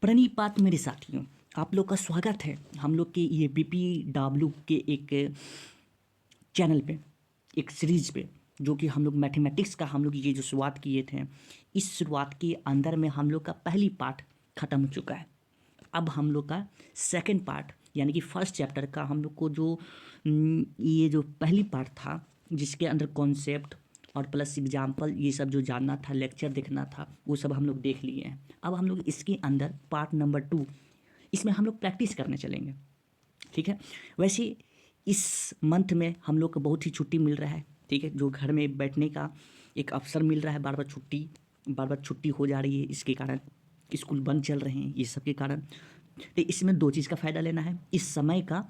प्रणीपात मेरे साथियों, आप लोग का स्वागत है हम लोग के ये BPW के एक चैनल पे, एक सीरीज पे, जो कि हम लोग मैथमेटिक्स का हम लोग ये जो शुरुआत किए थे। इस शुरुआत के अंदर में हम लोग का पहली पार्ट ख़त्म हो चुका है। अब हम लोग का सेकंड पार्ट यानी कि फर्स्ट चैप्टर का हम लोग को जो ये जो पहली पार्ट था, जिसके अंदर कॉन्सेप्ट और प्लस एग्जाम्पल ये सब जो जानना था, लेक्चर देखना था, वो सब हम लोग देख लिए हैं। अब हम लोग इसके अंदर पार्ट नंबर 2, इसमें हम लोग प्रैक्टिस करने चलेंगे। ठीक है। वैसे इस मंथ में हम लोग को बहुत ही छुट्टी मिल रहा है। ठीक है, जो घर में बैठने का एक अवसर मिल रहा है। बार बार छुट्टी हो जा रही है, इसके कारण स्कूल बंद चल रहे हैं, ये सब के कारण। तो इसमें दो चीज़ का फ़ायदा लेना है, इस समय का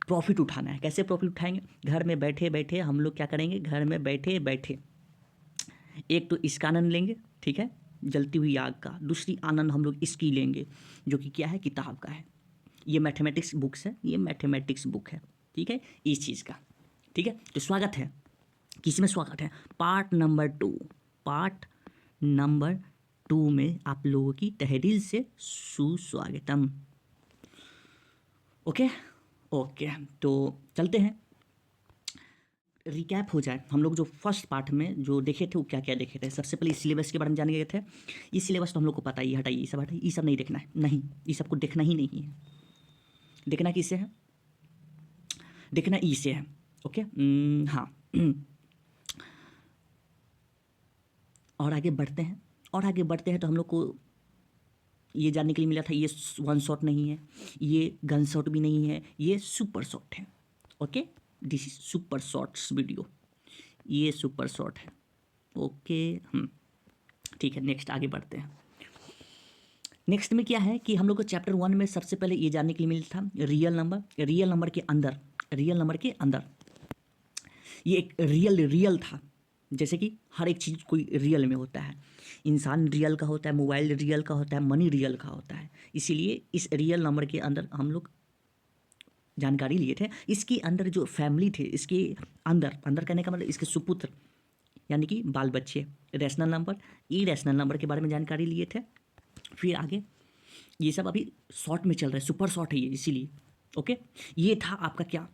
प्रॉफिट उठाना है। कैसे प्रॉफिट उठाएंगे? घर में बैठे बैठे हम लोग क्या करेंगे, घर में बैठे बैठे एक तो इसका आनंद लेंगे, ठीक है, जलती हुई आग का। दूसरी आनंद हम लोग इसकी लेंगे, जो कि क्या है, किताब का है। ये मैथमेटिक्स बुक्स है, ये मैथमेटिक्स बुक है। ठीक है, इस चीज़ का। ठीक है, तो स्वागत है। किसमें स्वागत है? Part number 2। पार्ट नंबर 2 में आप लोगों की तहरीर से सुस्वागतम। ओके ओके, तो चलते हैं। रिकैप हो जाए, हम लोग जो फर्स्ट पार्ट में जो देखे थे वो क्या क्या देखे थे। सबसे पहले सिलेबस के बारे में जान गए थे। ये सिलेबस तो हम लोग को पता ही, हटाइए ये सब, हटाइए ये सब नहीं देखना है, नहीं ये सब को देखना ही नहीं है। देखना किससे है? देखना ई से है। ओके, हाँ। और आगे बढ़ते हैं, और आगे बढ़ते हैं तो हम लोग को ये जानने के लिए मिला था, ये वन शॉट नहीं है, ये गन शॉट भी नहीं है, ये सुपर शॉट है। Okay, this is super shots video, ये सुपर शॉट है। ओके, ठीक है, नेक्स्ट आगे बढ़ते हैं। नेक्स्ट में क्या है कि हम लोग को चैप्टर 1 में सबसे पहले ये जानने के लिए मिला था रियल नंबर। रियल नंबर के अंदर, रियल नंबर के अंदर ये एक रियल था। जैसे कि हर एक चीज़ कोई रियल में होता है। इंसान रियल का होता है, मोबाइल रियल का होता है, मनी रियल का होता है। इसीलिए इस रियल नंबर के अंदर हम लोग जानकारी लिए थे। इसके अंदर जो फैमिली थे, इसके अंदर, अंदर कहने का मतलब इसके सुपुत्र यानी कि बाल बच्चे, रैशनल नंबर, इरेशनल नंबर के बारे में जानकारी लिए थे। फिर आगे ये सब अभी शॉर्ट में चल रहा है, सुपर शॉर्ट है ये, इसीलिए। ओके, ये था आपका क्या,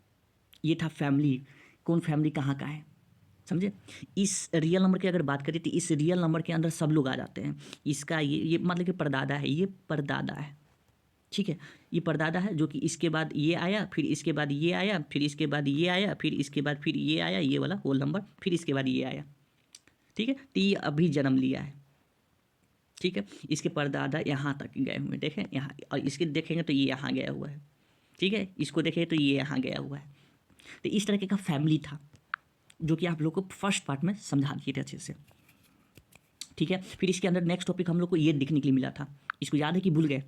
ये था फैमिली। कौन फैमिली कहाँ का है, समझे? इस रियल नंबर की अगर बात करें तो इस रियल नंबर के अंदर सब लोग आ जाते हैं। इसका ये मतलब कि परदादा है, ये परदादा है। ठीक है, ये परदादा है, जो कि इसके बाद ये आया, फिर इसके बाद ये आया, फिर इसके बाद ये आया, फिर इसके बाद फिर ये आया, ये वाला होल नंबर, फिर इसके बाद ये आया। ठीक है, तो ये अभी जन्म लिया है। ठीक है, इसके परदादा यहाँ तक गए हुए हैं, देखें यहाँ, और इसके देखेंगे तो ये यहाँ गया हुआ है। ठीक है, इसको देखेंगे तो ये यहाँ गया हुआ है। तो इस तरीके का फैमिली था, जो कि आप लोग को फर्स्ट पार्ट में समझा दिए थे अच्छे से। ठीक है, फिर इसके अंदर नेक्स्ट टॉपिक हम लोग को ये देखने के लिए मिला था। इसको याद है कि भूल गए?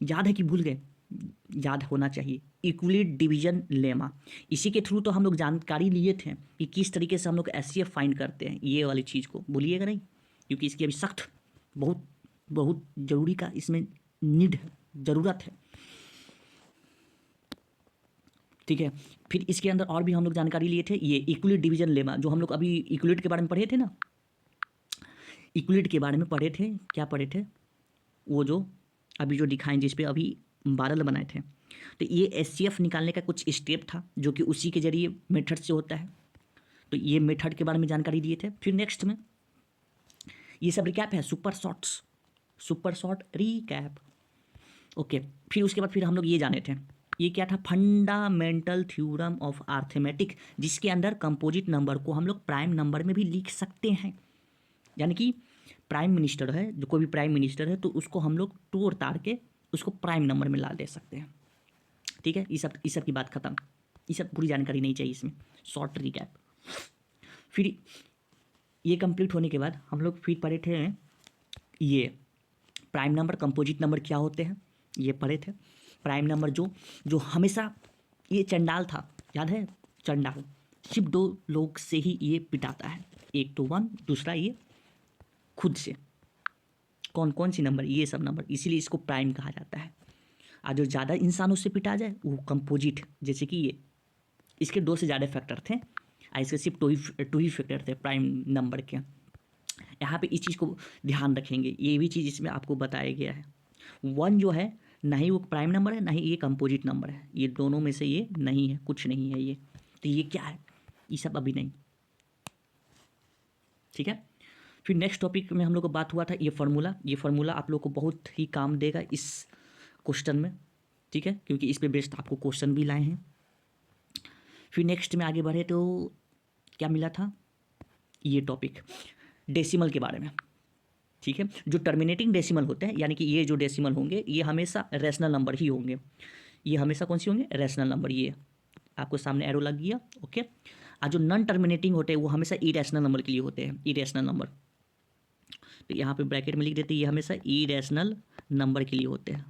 याद है कि भूल गए? याद होना चाहिए। यूक्लिड डिवीजन लेमा, इसी के थ्रू तो हम लोग जानकारी लिए थे कि किस तरीके से हम लोग एचसीएफ फाइंड करते हैं। ये वाली चीज़ को भूलिएगा नहीं, क्योंकि इसकी अभी सख्त बहुत बहुत ज़रूरी का इसमें नीड है, ज़रूरत है। ठीक है, फिर इसके अंदर और भी हम लोग जानकारी लिए थे। ये यूक्लिड डिवीजन लेमा, जो हम लोग अभी यूक्लिड के बारे में पढ़े थे ना, यूक्लिड के बारे में पढ़े थे। क्या पढ़े थे? वो जो अभी जो दिखाएं, जिस पे अभी बादल बनाए थे। तो ये एचसीएफ निकालने का कुछ स्टेप था, जो कि उसी के जरिए मेथड से होता है। तो ये मेथड के बारे में जानकारी दिए थे। फिर नेक्स्ट में ये सब रिकैप है, super shorts, super short recap. Okay, फिर उसके बाद फिर हम लोग ये जाने थे, ये क्या था, फंडामेंटल थ्योरम ऑफ अर्थमेटिक, जिसके अंदर कंपोजिट नंबर को हम लोग प्राइम नंबर में भी लिख सकते हैं। यानी कि प्राइम मिनिस्टर है, जो कोई भी प्राइम मिनिस्टर है, तो उसको हम लोग टू और तार के उसको प्राइम नंबर में ला दे सकते हैं। ठीक है, इस सब की बात खत्म। ये सब पूरी जानकारी नहीं चाहिए इसमें, शॉर्ट रिकैप। फिर ये कंप्लीट होने के बाद हम लोग फिर पढ़े थे ये प्राइम नंबर, कंपोजिट नंबर क्या होते हैं, ये पढ़े थे। प्राइम नंबर जो हमेशा, ये चंडाल था, याद है? चंडाल सिर्फ 2 लोग से ही ये पिटाता है, एक तो 1, दूसरा ये खुद से। कौन कौन सी नंबर? ये सब नंबर, इसीलिए इसको प्राइम कहा जाता है। आज जो ज़्यादा इंसानों से पिटा जाए वो कंपोजिट, जैसे कि ये, इसके 2 से ज़्यादा फैक्टर थे, इसके सिर्फ 2 ही फैक्टर थे प्राइम नंबर के। यहाँ पे इस चीज़ को ध्यान रखेंगे, ये भी चीज़ इसमें आपको बताया गया है। वन जो है ना ही वो प्राइम नंबर है, ना ही ये कंपोजिट नंबर है, ये दोनों में से ये नहीं है, कुछ नहीं है ये। तो ये क्या है, ये सब अभी नहीं। ठीक है, फिर नेक्स्ट टॉपिक में हम लोग को बात हुआ था ये फार्मूला आप लोग को बहुत ही काम देगा इस क्वेश्चन में। ठीक है, क्योंकि इस पे बेस्ड आपको क्वेश्चन भी लाए हैं। फिर नेक्स्ट में आगे बढ़े तो क्या मिला था, ये टॉपिक डेसिमल के बारे में। ठीक है, जो टर्मिनेटिंग डेसिमल होते हैं, यानी कि ये जो डेसिमल होंगे ये हमेशा रैशनल नंबर ही होंगे। ये हमेशा कौन सी होंगे, रैशनल नंबर। ये आपको सामने एरो लग गया। ओके, और जो नॉन टर्मिनेटिंग होते हैं वो हमेशा इरेशनल नंबर के लिए होते हैं, इरेशनल नंबर। तो यहाँ पे ब्रैकेट में लिख देते हैं ये हमेशा इरेशनल नंबर के लिए होते हैं।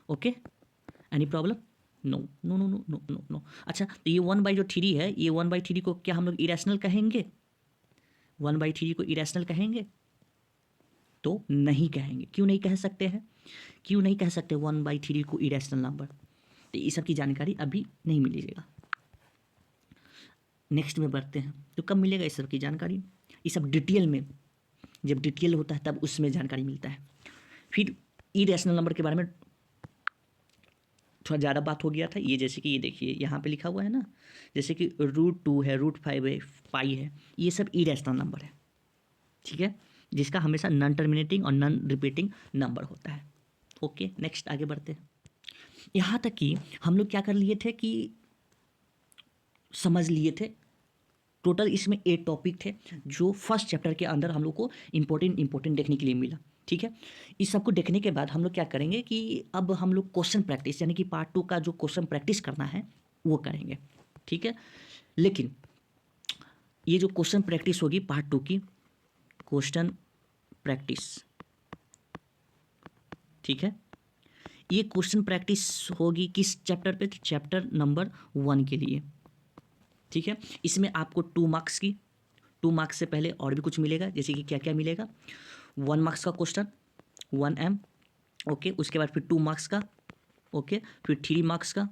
Okay, any problem? No no no no no no no. अच्छा, तो ये 1/3 है, ये 1/3 को क्या हम लोग इरेशनल कहेंगे? 1/3 को इरेशनल कहेंगे? तो नहीं कहेंगे। क्यों नहीं कह सकते हैं, क्यों नहीं कह सकते 1/3 को इरेशनल नंबर? तो ये सब की जानकारी अभी नहीं मिलेगा, नेक्स्ट में बढ़ते हैं तो कब मिलेगा इस सब की जानकारी? ये सब डिटेल में, जब डिटेल होता है तब उसमें जानकारी मिलता है। फिर इरेशनल नंबर के बारे में थोड़ा ज़्यादा बात हो गया था। ये जैसे कि ये देखिए यहाँ पे लिखा हुआ है ना, जैसे कि √2 है, √5 है, पाई है, ये सब इरेशनल नंबर है। ठीक है, जिसका हमेशा नॉन टर्मिनेटिंग और नॉन रिपीटिंग नंबर होता है। ओके, नेक्स्ट आगे बढ़ते हैं। यहाँ तक कि हम लोग क्या कर लिए थे कि समझ लिए थे, टोटल इसमें 8 टॉपिक थे जो फर्स्ट चैप्टर के अंदर हम लोग को इम्पोर्टेंट देखने के लिए मिला। ठीक है, इस सबको देखने के बाद हम लोग क्या करेंगे कि अब हम लोग क्वेश्चन प्रैक्टिस, यानी कि पार्ट 2 का जो क्वेश्चन प्रैक्टिस करना है वो करेंगे। ठीक है, लेकिन ये जो क्वेश्चन प्रैक्टिस होगी पार्ट 2 की, क्वेश्चन प्रैक्टिस, ठीक है, ये क्वेश्चन प्रैक्टिस होगी किस चैप्टर पे? तो चैप्टर नंबर 1 के लिए। ठीक है, इसमें आपको 2 मार्क्स की, 2 मार्क्स से पहले और भी कुछ मिलेगा, जैसे कि क्या क्या मिलेगा, 1 मार्क्स का क्वेश्चन 1M। ओके, उसके बाद फिर 2 मार्क्स का, ओके, फिर 3 मार्क्स का,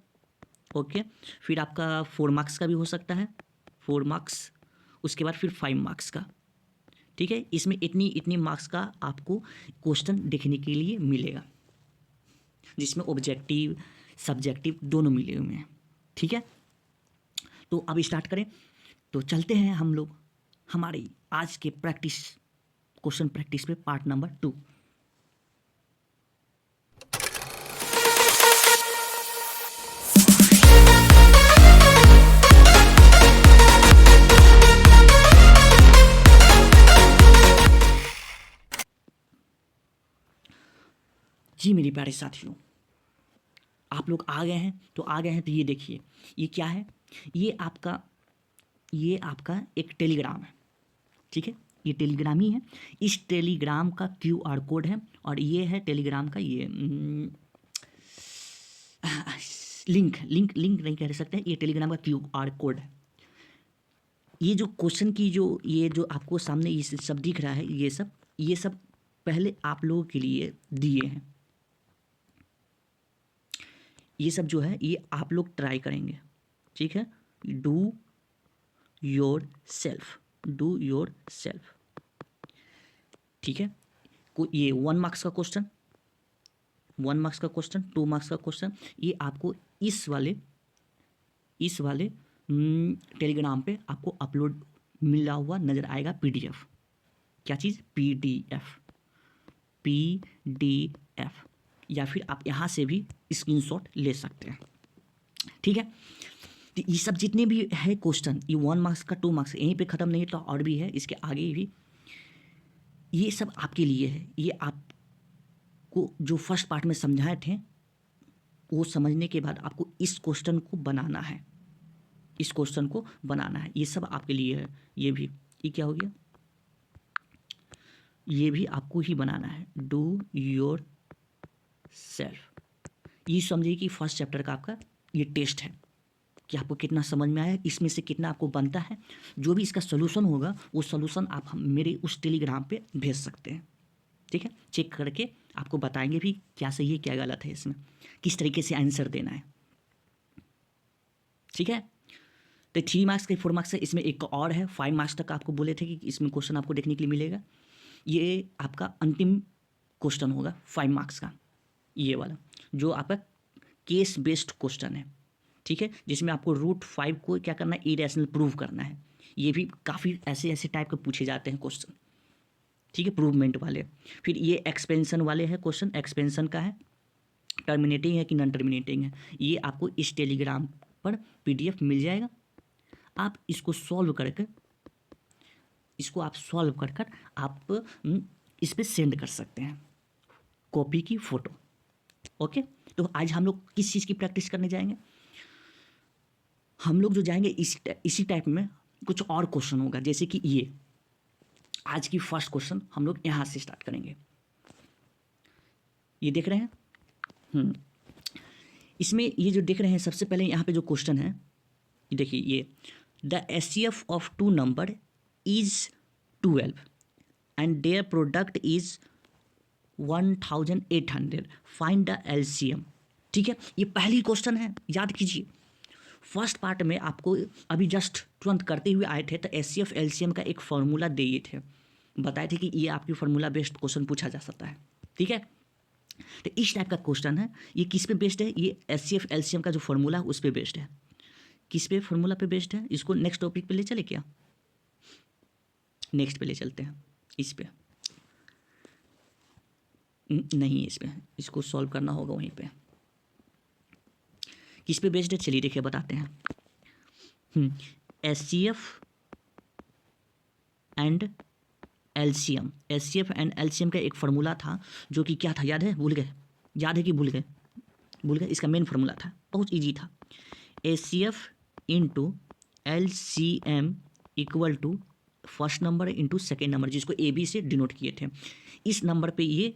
ओके, फिर आपका 4 मार्क्स का भी हो सकता है, 4 मार्क्स, उसके बाद फिर 5 मार्क्स का। ठीक है, इसमें इतनी मार्क्स का आपको क्वेश्चन देखने के लिए मिलेगा, जिसमें ऑब्जेक्टिव सब्जेक्टिव दोनों मिले हुए हैं। ठीक है, तो अब स्टार्ट करें, तो चलते हैं हम लोग हमारी आज के प्रैक्टिस, क्वेश्चन प्रैक्टिस पे पार्ट नंबर 2। जी मेरे प्यारे साथियों, आप लोग आ गए हैं तो आ गए हैं, तो ये देखिए ये क्या है, ये आपका एक टेलीग्राम है। ठीक है, ये टेलीग्राम ही है, इस टेलीग्राम का QR कोड है, और ये है टेलीग्राम का ये लिंक नहीं कह सकते, ये टेलीग्राम का QR कोड है। ये जो क्वेश्चन की ये जो आपको सामने ये सब दिख रहा है, ये सब पहले आप लोगों के लिए दिए हैं। ये सब जो है ये आप लोग ट्राई करेंगे। ठीक है, डू योर सेल्फ। ठीक है, ये 1 मार्क्स का क्वेश्चन, 1 मार्क्स का क्वेश्चन, 2 मार्क्स का क्वेश्चन, ये आपको इस वाले टेलीग्राम पे आपको अपलोड मिला हुआ नज़र आएगा, PDF। क्या चीज़? PDF, या फिर आप यहाँ से भी स्क्रीनशॉट ले सकते हैं। ठीक है, तो ये सब जितने भी है क्वेश्चन, ये 1 मार्क्स का, 2 मार्क्स, यहीं पे ख़त्म नहीं, तो और भी है, इसके आगे भी, ये सब आपके लिए है। ये आपको जो फर्स्ट पार्ट में समझाए थे वो समझने के बाद आपको इस क्वेश्चन को बनाना है, ये सब आपके लिए है। ये क्या हो गया, ये भी आपको ही बनाना है, डू योर सेल्फ। ये समझिए कि फर्स्ट चैप्टर का आपका ये टेस्ट है कि आपको कितना समझ में आया, इसमें से कितना आपको बनता है। जो भी इसका सोल्यूशन होगा वो सोल्यूशन आप मेरे उस टेलीग्राम पे भेज सकते हैं। ठीक है, चेक करके आपको बताएंगे भी क्या सही है क्या गलत है, इसमें किस तरीके से आंसर देना है। ठीक है, तो 3 मार्क्स के 4 मार्क्स है, इसमें एक और है 5 मार्क्स तक आपको बोले थे कि इसमें क्वेश्चन आपको देखने के लिए मिलेगा। ये आपका अंतिम क्वेश्चन होगा 5 मार्क्स का, ये वाला जो आपका केस बेस्ड क्वेश्चन है, ठीक है, जिसमें आपको √5 को क्या करना है, इरेशनल प्रूव करना है। ये भी काफ़ी ऐसे ऐसे टाइप के पूछे जाते हैं क्वेश्चन, ठीक है, प्रूवमेंट वाले। फिर ये एक्सपेंशन वाले हैं क्वेश्चन, एक्सपेंशन का है, टर्मिनेटिंग है कि नॉन टर्मिनेटिंग है, ये आपको इस टेलीग्राम पर PDF मिल जाएगा। आप इसको सॉल्व करके, इसको आप सॉल्व कर कर आप इस पर सेंड कर सकते हैं कॉपी की फ़ोटो। ओके, तो आज हम लोग किस चीज़ की प्रैक्टिस करने जाएंगे, हम लोग जो जाएंगे इसी टाइप में कुछ और क्वेश्चन होगा, जैसे कि ये आज की फर्स्ट क्वेश्चन हम लोग यहाँ से स्टार्ट करेंगे। ये देख रहे हैं, इसमें ये जो देख रहे हैं, सबसे पहले यहाँ पे जो क्वेश्चन है, ये देखिए, ये the HCF of 2 number is 12 and their product is 1800, find the LCM। ठीक है, ये पहली क्वेश्चन है, याद कीजिए। फर्स्ट पार्ट में आपको अभी जस्ट तुरंत करते हुए आए थे, तो HCF LCM का एक फार्मूला दिए थे, बताए थे कि ये आपकी फार्मूला बेस्ड क्वेश्चन पूछा जा सकता है, ठीक है। तो इस टाइप का क्वेश्चन है, ये किस पे बेस्ड है, ये HCF LCM का जो फार्मूला है उस पे बेस्ड है। किस पे फार्मूला पे बेस्ड है, इसको नेक्स्ट टॉपिक पे ले चले क्या, नेक्स्ट पे ले चलते हैं, इस पे नहीं, इस पे इसको सॉल्व करना होगा वहीं पे। किस पे बेस्ड है, चलिए देखिए बताते हैं। HCF and LCM, HCF and LCM का एक फार्मूला था जो कि क्या था, याद है, भूल गए, याद है कि भूल गए, भूल गए, इसका मेन फार्मूला था, बहुत इजी था, HCF into LCM equal to first number into second number, जिसको AB से डिनोट किए थे। इस नंबर पे ये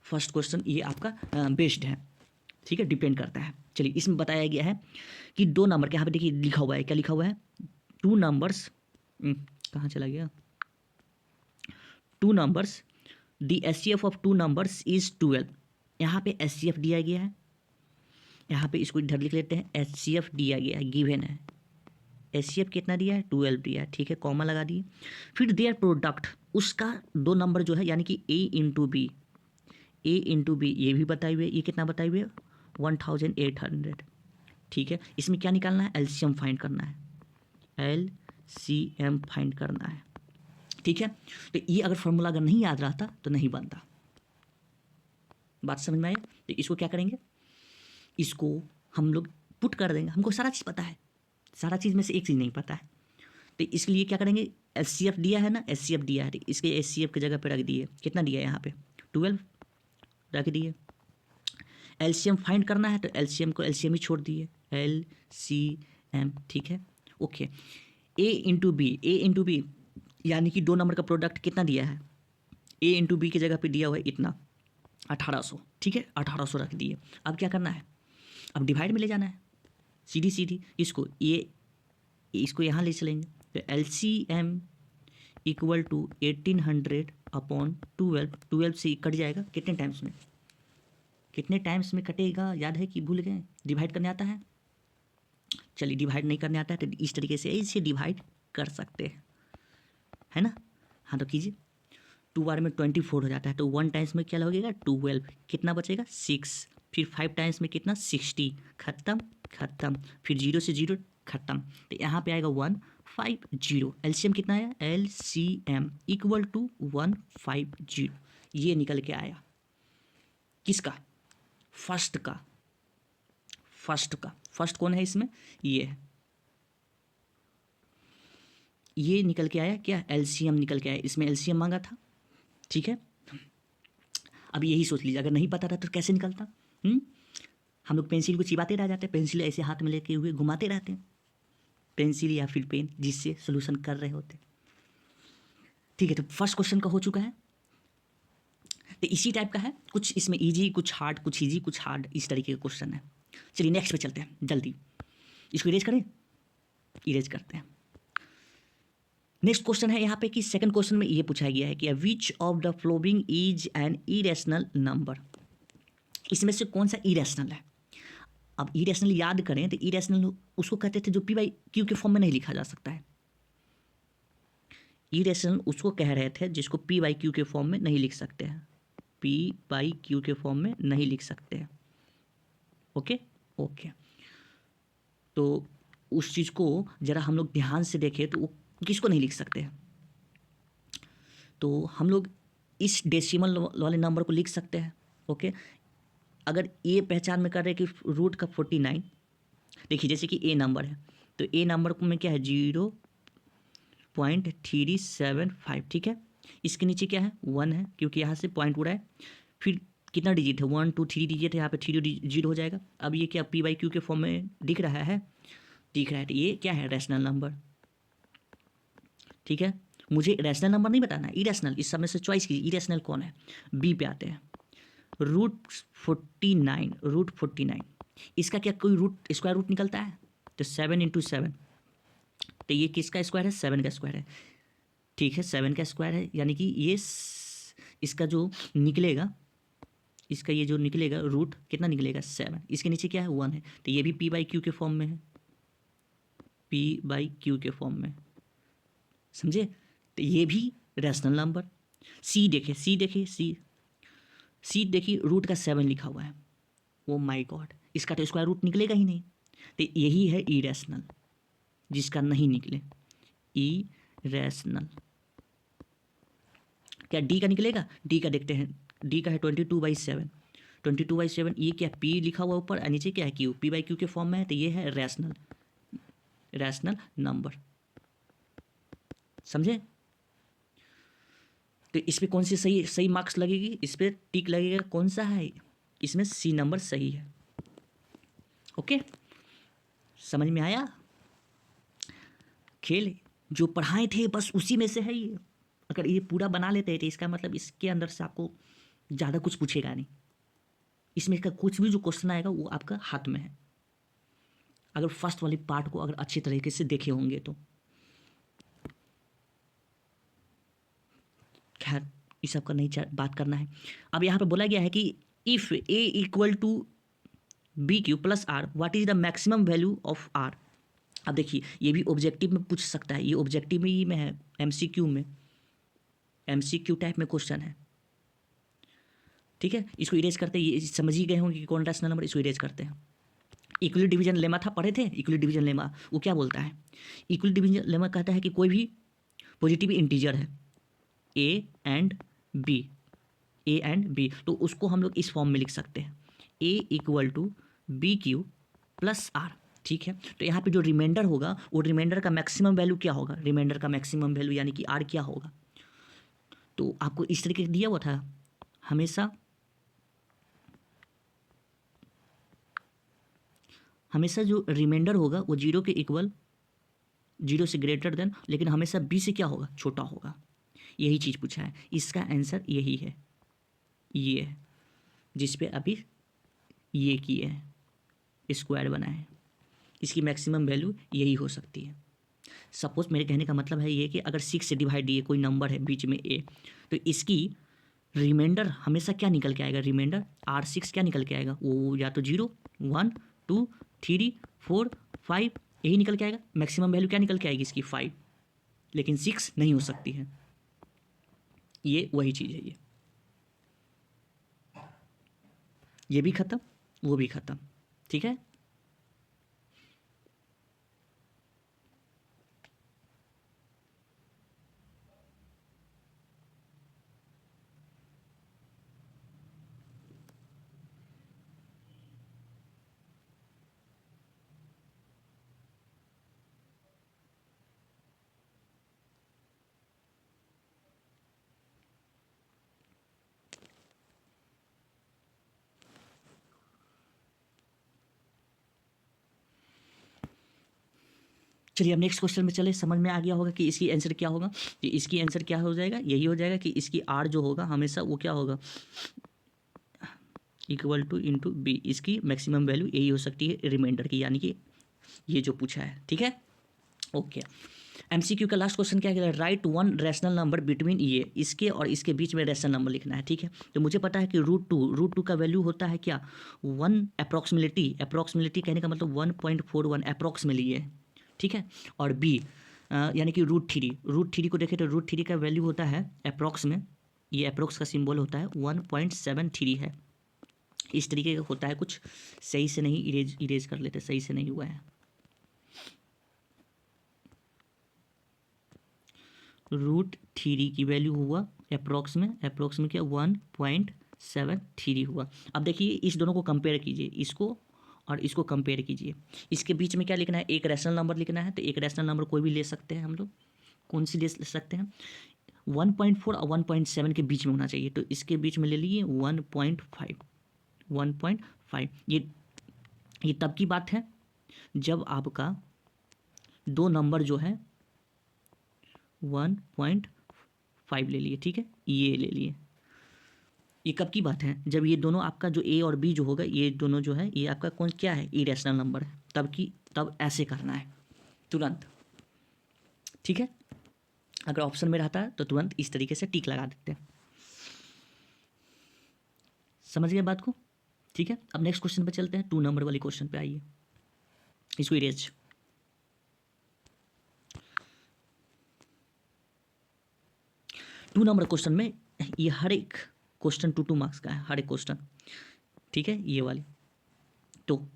फर्स्ट क्वेश्चन ये आपका बेस्ड है, ठीक है, डिपेंड करता है। चलिए, इसमें बताया गया है कि 2 नंबर के, यहाँ पे देखिए लिखा हुआ है, क्या लिखा हुआ है, 2 नंबर्स, कहाँ चला गया, 2 numbers, the HCF of 2 numbers is 12। यहाँ पे HCF दिया गया है, यहाँ पे इसको इधर लिख लेते हैं, HCF दिया गया है, गिवन है, HCF कितना दिया है, 12 दिया है, ठीक है, कॉमा लगा दिए। फिर देयर प्रोडक्ट, उसका 2 नंबर जो है, यानी कि A इंटू बी, ये भी बताए हुए, ये कितना बताए हुए, 1800, ठीक है। इसमें क्या निकालना है, LCM फाइंड करना है, LCM फाइंड करना है, ठीक है। तो ये अगर फॉर्मूला अगर नहीं याद रहता तो नहीं बनता, बात समझ में आया। तो इसको क्या करेंगे, इसको हम लोग पुट कर देंगे, हमको सारा चीज़ पता है, सारा चीज़ में से एक चीज़ नहीं पता है, तो इसके लिए क्या करेंगे, HCF दिया है ना, HCF दिया है, इसके HCF की जगह पे रख दिए, कितना दिया है यहाँ पे, 12 रख दिए। LCM फाइंड करना है तो LCM को LCM ही छोड़ दिए, LCM, ठीक है, ओके। A इंटू बी, यानी कि 2 नंबर का प्रोडक्ट कितना दिया है, A इंटू बी की जगह पे दिया हुआ है इतना 1800, ठीक है, 1800 रख दिए। अब क्या करना है, अब डिवाइड में ले जाना है, सीधी इसको यहाँ ले चलेंगे, तो LCM इक्वल टू 1800 अपॉन 12 से कट जाएगा, कितने टाइम्स में कटेगा, याद है कि भूल गए, डिवाइड करने आता है, चलिए डिवाइड नहीं करने आता है तो इस तरीके से इसे डिवाइड कर सकते हैं, है ना। हाँ, तो कीजिए, 2 बार में 24 हो जाता है, तो 1 टाइम्स में क्या लगेगा, 12, कितना बचेगा, 6, फिर 5 टाइम्स में कितना, 60, खत्म, फिर 0 से 0 खत्म, तो यहाँ पे आएगा 150। LCM कितना आया, LCM इक्वल टू 150, ये निकल के आया, किसका, फर्स्ट का, फर्स्ट कौन है इसमें, ये निकल के आया, क्या, LCM निकल के आया, इसमें LCM मांगा था, ठीक है। अब यही सोच लीजिए, अगर नहीं पता था तो कैसे निकलता, हम लोग पेंसिल को चिबाते रह जाते, पेंसिल ऐसे हाथ में लेके हुए घुमाते रहते हैं, पेंसिल या फिर पेन, जिससे सोल्यूशन कर रहे होते, ठीक है। तो फर्स्ट क्वेश्चन का हो चुका है, तो इसी टाइप का है, कुछ इसमें इजी, कुछ हार्ड, कुछ इजी, कुछ हार्ड, इस तरीके का क्वेश्चन है। चलिए नेक्स्ट पे चलते हैं, जल्दी इसको इरेज करें, इरेज करते हैं। नेक्स्ट क्वेश्चन है यहाँ पे कि सेकंड क्वेश्चन में ये पूछा गया है कि which of the following is an irrational number, इसमें से कौन सा इरेशनल है। अब इरेशनल याद करें तो इरेशनल उसको कहते थे जो P/Q के फॉर्म में नहीं लिखा जा सकता है, इरेशनल उसको कह रहे थे जिसको पी बाई क्यू के फॉर्म में नहीं लिख सकते हैं, पी बाई क्यू के फॉर्म में नहीं लिख सकते हैं। ओके ओके, तो उस चीज़ को ज़रा हम लोग ध्यान से देखें तो वो किसको नहीं लिख सकते हैं। तो हम लोग इस डेसिमल वाले नंबर को लिख सकते हैं। ओके, अगर ए पहचान में कर रहे हैं कि रूट का 49, देखिए जैसे कि ए नंबर है तो ए नंबर में क्या है 0.375, ठीक है। इसके नीचे क्या है 1 है क्योंकि यहाँ से पॉइंट उड़ा है, फिर कितना डिजिट है 1 2 3 डिजिट है, यहाँ पे 3 जीरो हो जाएगा। अब ये क्या पी बाई क्यू के फॉर्म में दिख रहा है, दिख रहा है, तो ये क्या है रैशनल नंबर, ठीक है। मुझे रैशनल नंबर नहीं बताना, इरेशनल, इस सब में से चॉइस कीजिए इरेशनल कौन है। बी पे आते हैं, रूट 49, इसका क्या कोई रूट स्क्वायर रूट निकलता है, तो 7 × 7, तो ये किसका स्क्वायर है 7 का स्क्वायर है, ठीक है 7 का स्क्वायर है, यानी कि ये इसका जो निकलेगा, इसका ये जो निकलेगा रूट कितना निकलेगा 7, इसके नीचे क्या है 1 है, तो ये भी पी बाई क्यू के फॉर्म में है, पी बाई क्यू के फॉर्म में, समझे। तो ये भी रैशनल नंबर। सी देखिए सी देखिए रूट का 7 लिखा हुआ है, ओ माय गॉड, इसका तो स्क्वायर रूट निकलेगा ही नहीं, तो यही है इरेशनल, जिसका नहीं निकले, इरेशनल। क्या डी का निकलेगा, डी का देखते हैं, डी का है 22/7, 22/7, ये क्या पी लिखा हुआ ऊपर और नीचे क्या है क्यू, पी बाई क्यू के फॉर्म में है, तो ये है रैशनल नंबर, समझे। तो इस पर कौन सी सही मार्क्स लगेगी, इस पर टिक लगेगा, कौन सा है, इसमें सी नंबर सही है। ओके, समझ में आया, खेल जो पढ़ाए थे बस उसी में से है ये, अगर ये पूरा बना लेते हैं तो इसका मतलब इसके अंदर से आपको ज़्यादा कुछ पूछेगा नहीं, इसमें का कुछ भी जो क्वेश्चन आएगा वो आपका हाथ में है, अगर फर्स्ट वाली पार्ट को अगर अच्छी तरीके से देखे होंगे तो। खैर इस सब का नहीं बात करना है। अब यहाँ पे बोला गया है कि if A equal to B Q plus R, what is the maximum value of R. अब देखिए ये भी ऑब्जेक्टिव में पूछ सकता है, ये ऑब्जेक्टिव में ही में है, एमसीक्यू में, एमसीक्यू टाइप में क्वेश्चन है, ठीक है। इसको इरेज करते हैं, ये समझ ही गए होंगे कि कौन रैशनल नंबर, इसको इरेज करते हैं। इक्वली डिवीजन लेमा था, पढ़े थे इक्वली डिवीजन लेमा, वो क्या बोलता है, इक्वली डिवीजन लेमा कहता है कि कोई भी पॉजिटिव इंटीजर है ए एंड बी, तो उसको हम लोग इस फॉर्म में लिख सकते हैं, A equal to B Q plus R, ठीक है। तो यहाँ पे जो रिमाइंडर होगा वो रिमाइंडर का मैक्सिमम वैल्यू क्या होगा, रिमाइंडर का मैक्सिमम वैल्यू यानी कि आर क्या होगा, तो आपको इस तरीके से दिया हुआ था, हमेशा जो रिमाइंडर होगा वो 0 के इक्वल, 0 से ग्रेटर देन, लेकिन हमेशा बी से क्या होगा छोटा होगा, यही चीज़ पूछा है, इसका आंसर यही है, ये है जिस पे अभी ये किए हैं, स्क्वायर बना है, इसकी मैक्सिमम वैल्यू यही हो सकती है। सपोज मेरे कहने का मतलब है ये कि अगर 6 से डिवाइड दिए कोई नंबर है बीच में ए, तो इसकी रिमाइंडर हमेशा क्या निकल के आएगा, रिमाइंडर R6 क्या निकल के आएगा, वो या तो 0 1 2 3 4 5 यही निकल के आएगा, मैक्सिमम वैल्यू क्या निकल के आएगी इसकी 5, लेकिन 6 नहीं हो सकती है, ये वही चीज़ है, ये भी ख़त्म वो भी ख़त्म, ठीक है। चलिए अब नेक्स्ट क्वेश्चन में चले, समझ में आ गया होगा कि इसकी आंसर क्या होगा, कि इसकी आंसर क्या हो जाएगा, यही हो जाएगा कि इसकी आर जो होगा हमेशा वो क्या होगा, इक्वल टू इंटू बी, इसकी मैक्सिमम वैल्यू यही हो सकती है रिमाइंडर की, यानी कि ये जो पूछा है, ठीक है। ओके, एमसीक्यू का लास्ट क्वेश्चन क्या है, right one rational number between ये, इसके और इसके बीच में रैशनल नंबर लिखना है, ठीक है। तो मुझे पता है कि रूट टू का वैल्यू होता है क्या 1, अप्रॉक्सीमेटली कहने का मतलब 1.41 अप्रॉक्स में लिए, ठीक है। और बी यानी कि रूट थ्री को देखें तो रूट थ्री का वैल्यू होता है अप्रॉक्स में, ये अप्रॉक्स का सिंबल होता है 1.73 है। इस तरीके का होता है कुछ। सही से नहीं, इरेज कर लेते, सही से नहीं हुआ है। रूट थ्री की वैल्यू हुआ अप्रॉक्स में क्या 1.73 हुआ। अब देखिए इस दोनों को कंपेयर कीजिए, इसको और इसको कंपेयर कीजिए। इसके बीच में क्या लिखना है, एक रैशनल नंबर लिखना है। तो एक रैशनल नंबर कोई भी ले सकते हैं हम लोग। कौन सी ले सकते हैं, 1.4 और 1.7 के बीच में होना चाहिए। तो इसके बीच में ले लीजिए 1.5। ये तब की बात है जब आपका दो नंबर जो है 1.5 ले लिए, ठीक है, ये ले लिए। ये कब की बात है, जब ये दोनों आपका जो ए और बी जो होगा, ये दोनों जो है ये आपका कौन क्या है, इरेशनल नंबर है। तब ऐसे करना है तुरंत, ठीक है। अगर ऑप्शन में रहता है तो तुरंत इस तरीके से टिक लगा देते हैं। समझ गए बात को, ठीक है। अब नेक्स्ट क्वेश्चन पे चलते हैं, 2 नंबर वाली क्वेश्चन पे आइए। इसको इरेज। टू नंबर क्वेश्चन में ये हर एक क्वेश्चन 2 मार्क्स का है, हर एक क्वेश्चन, ठीक है। ये वाली तो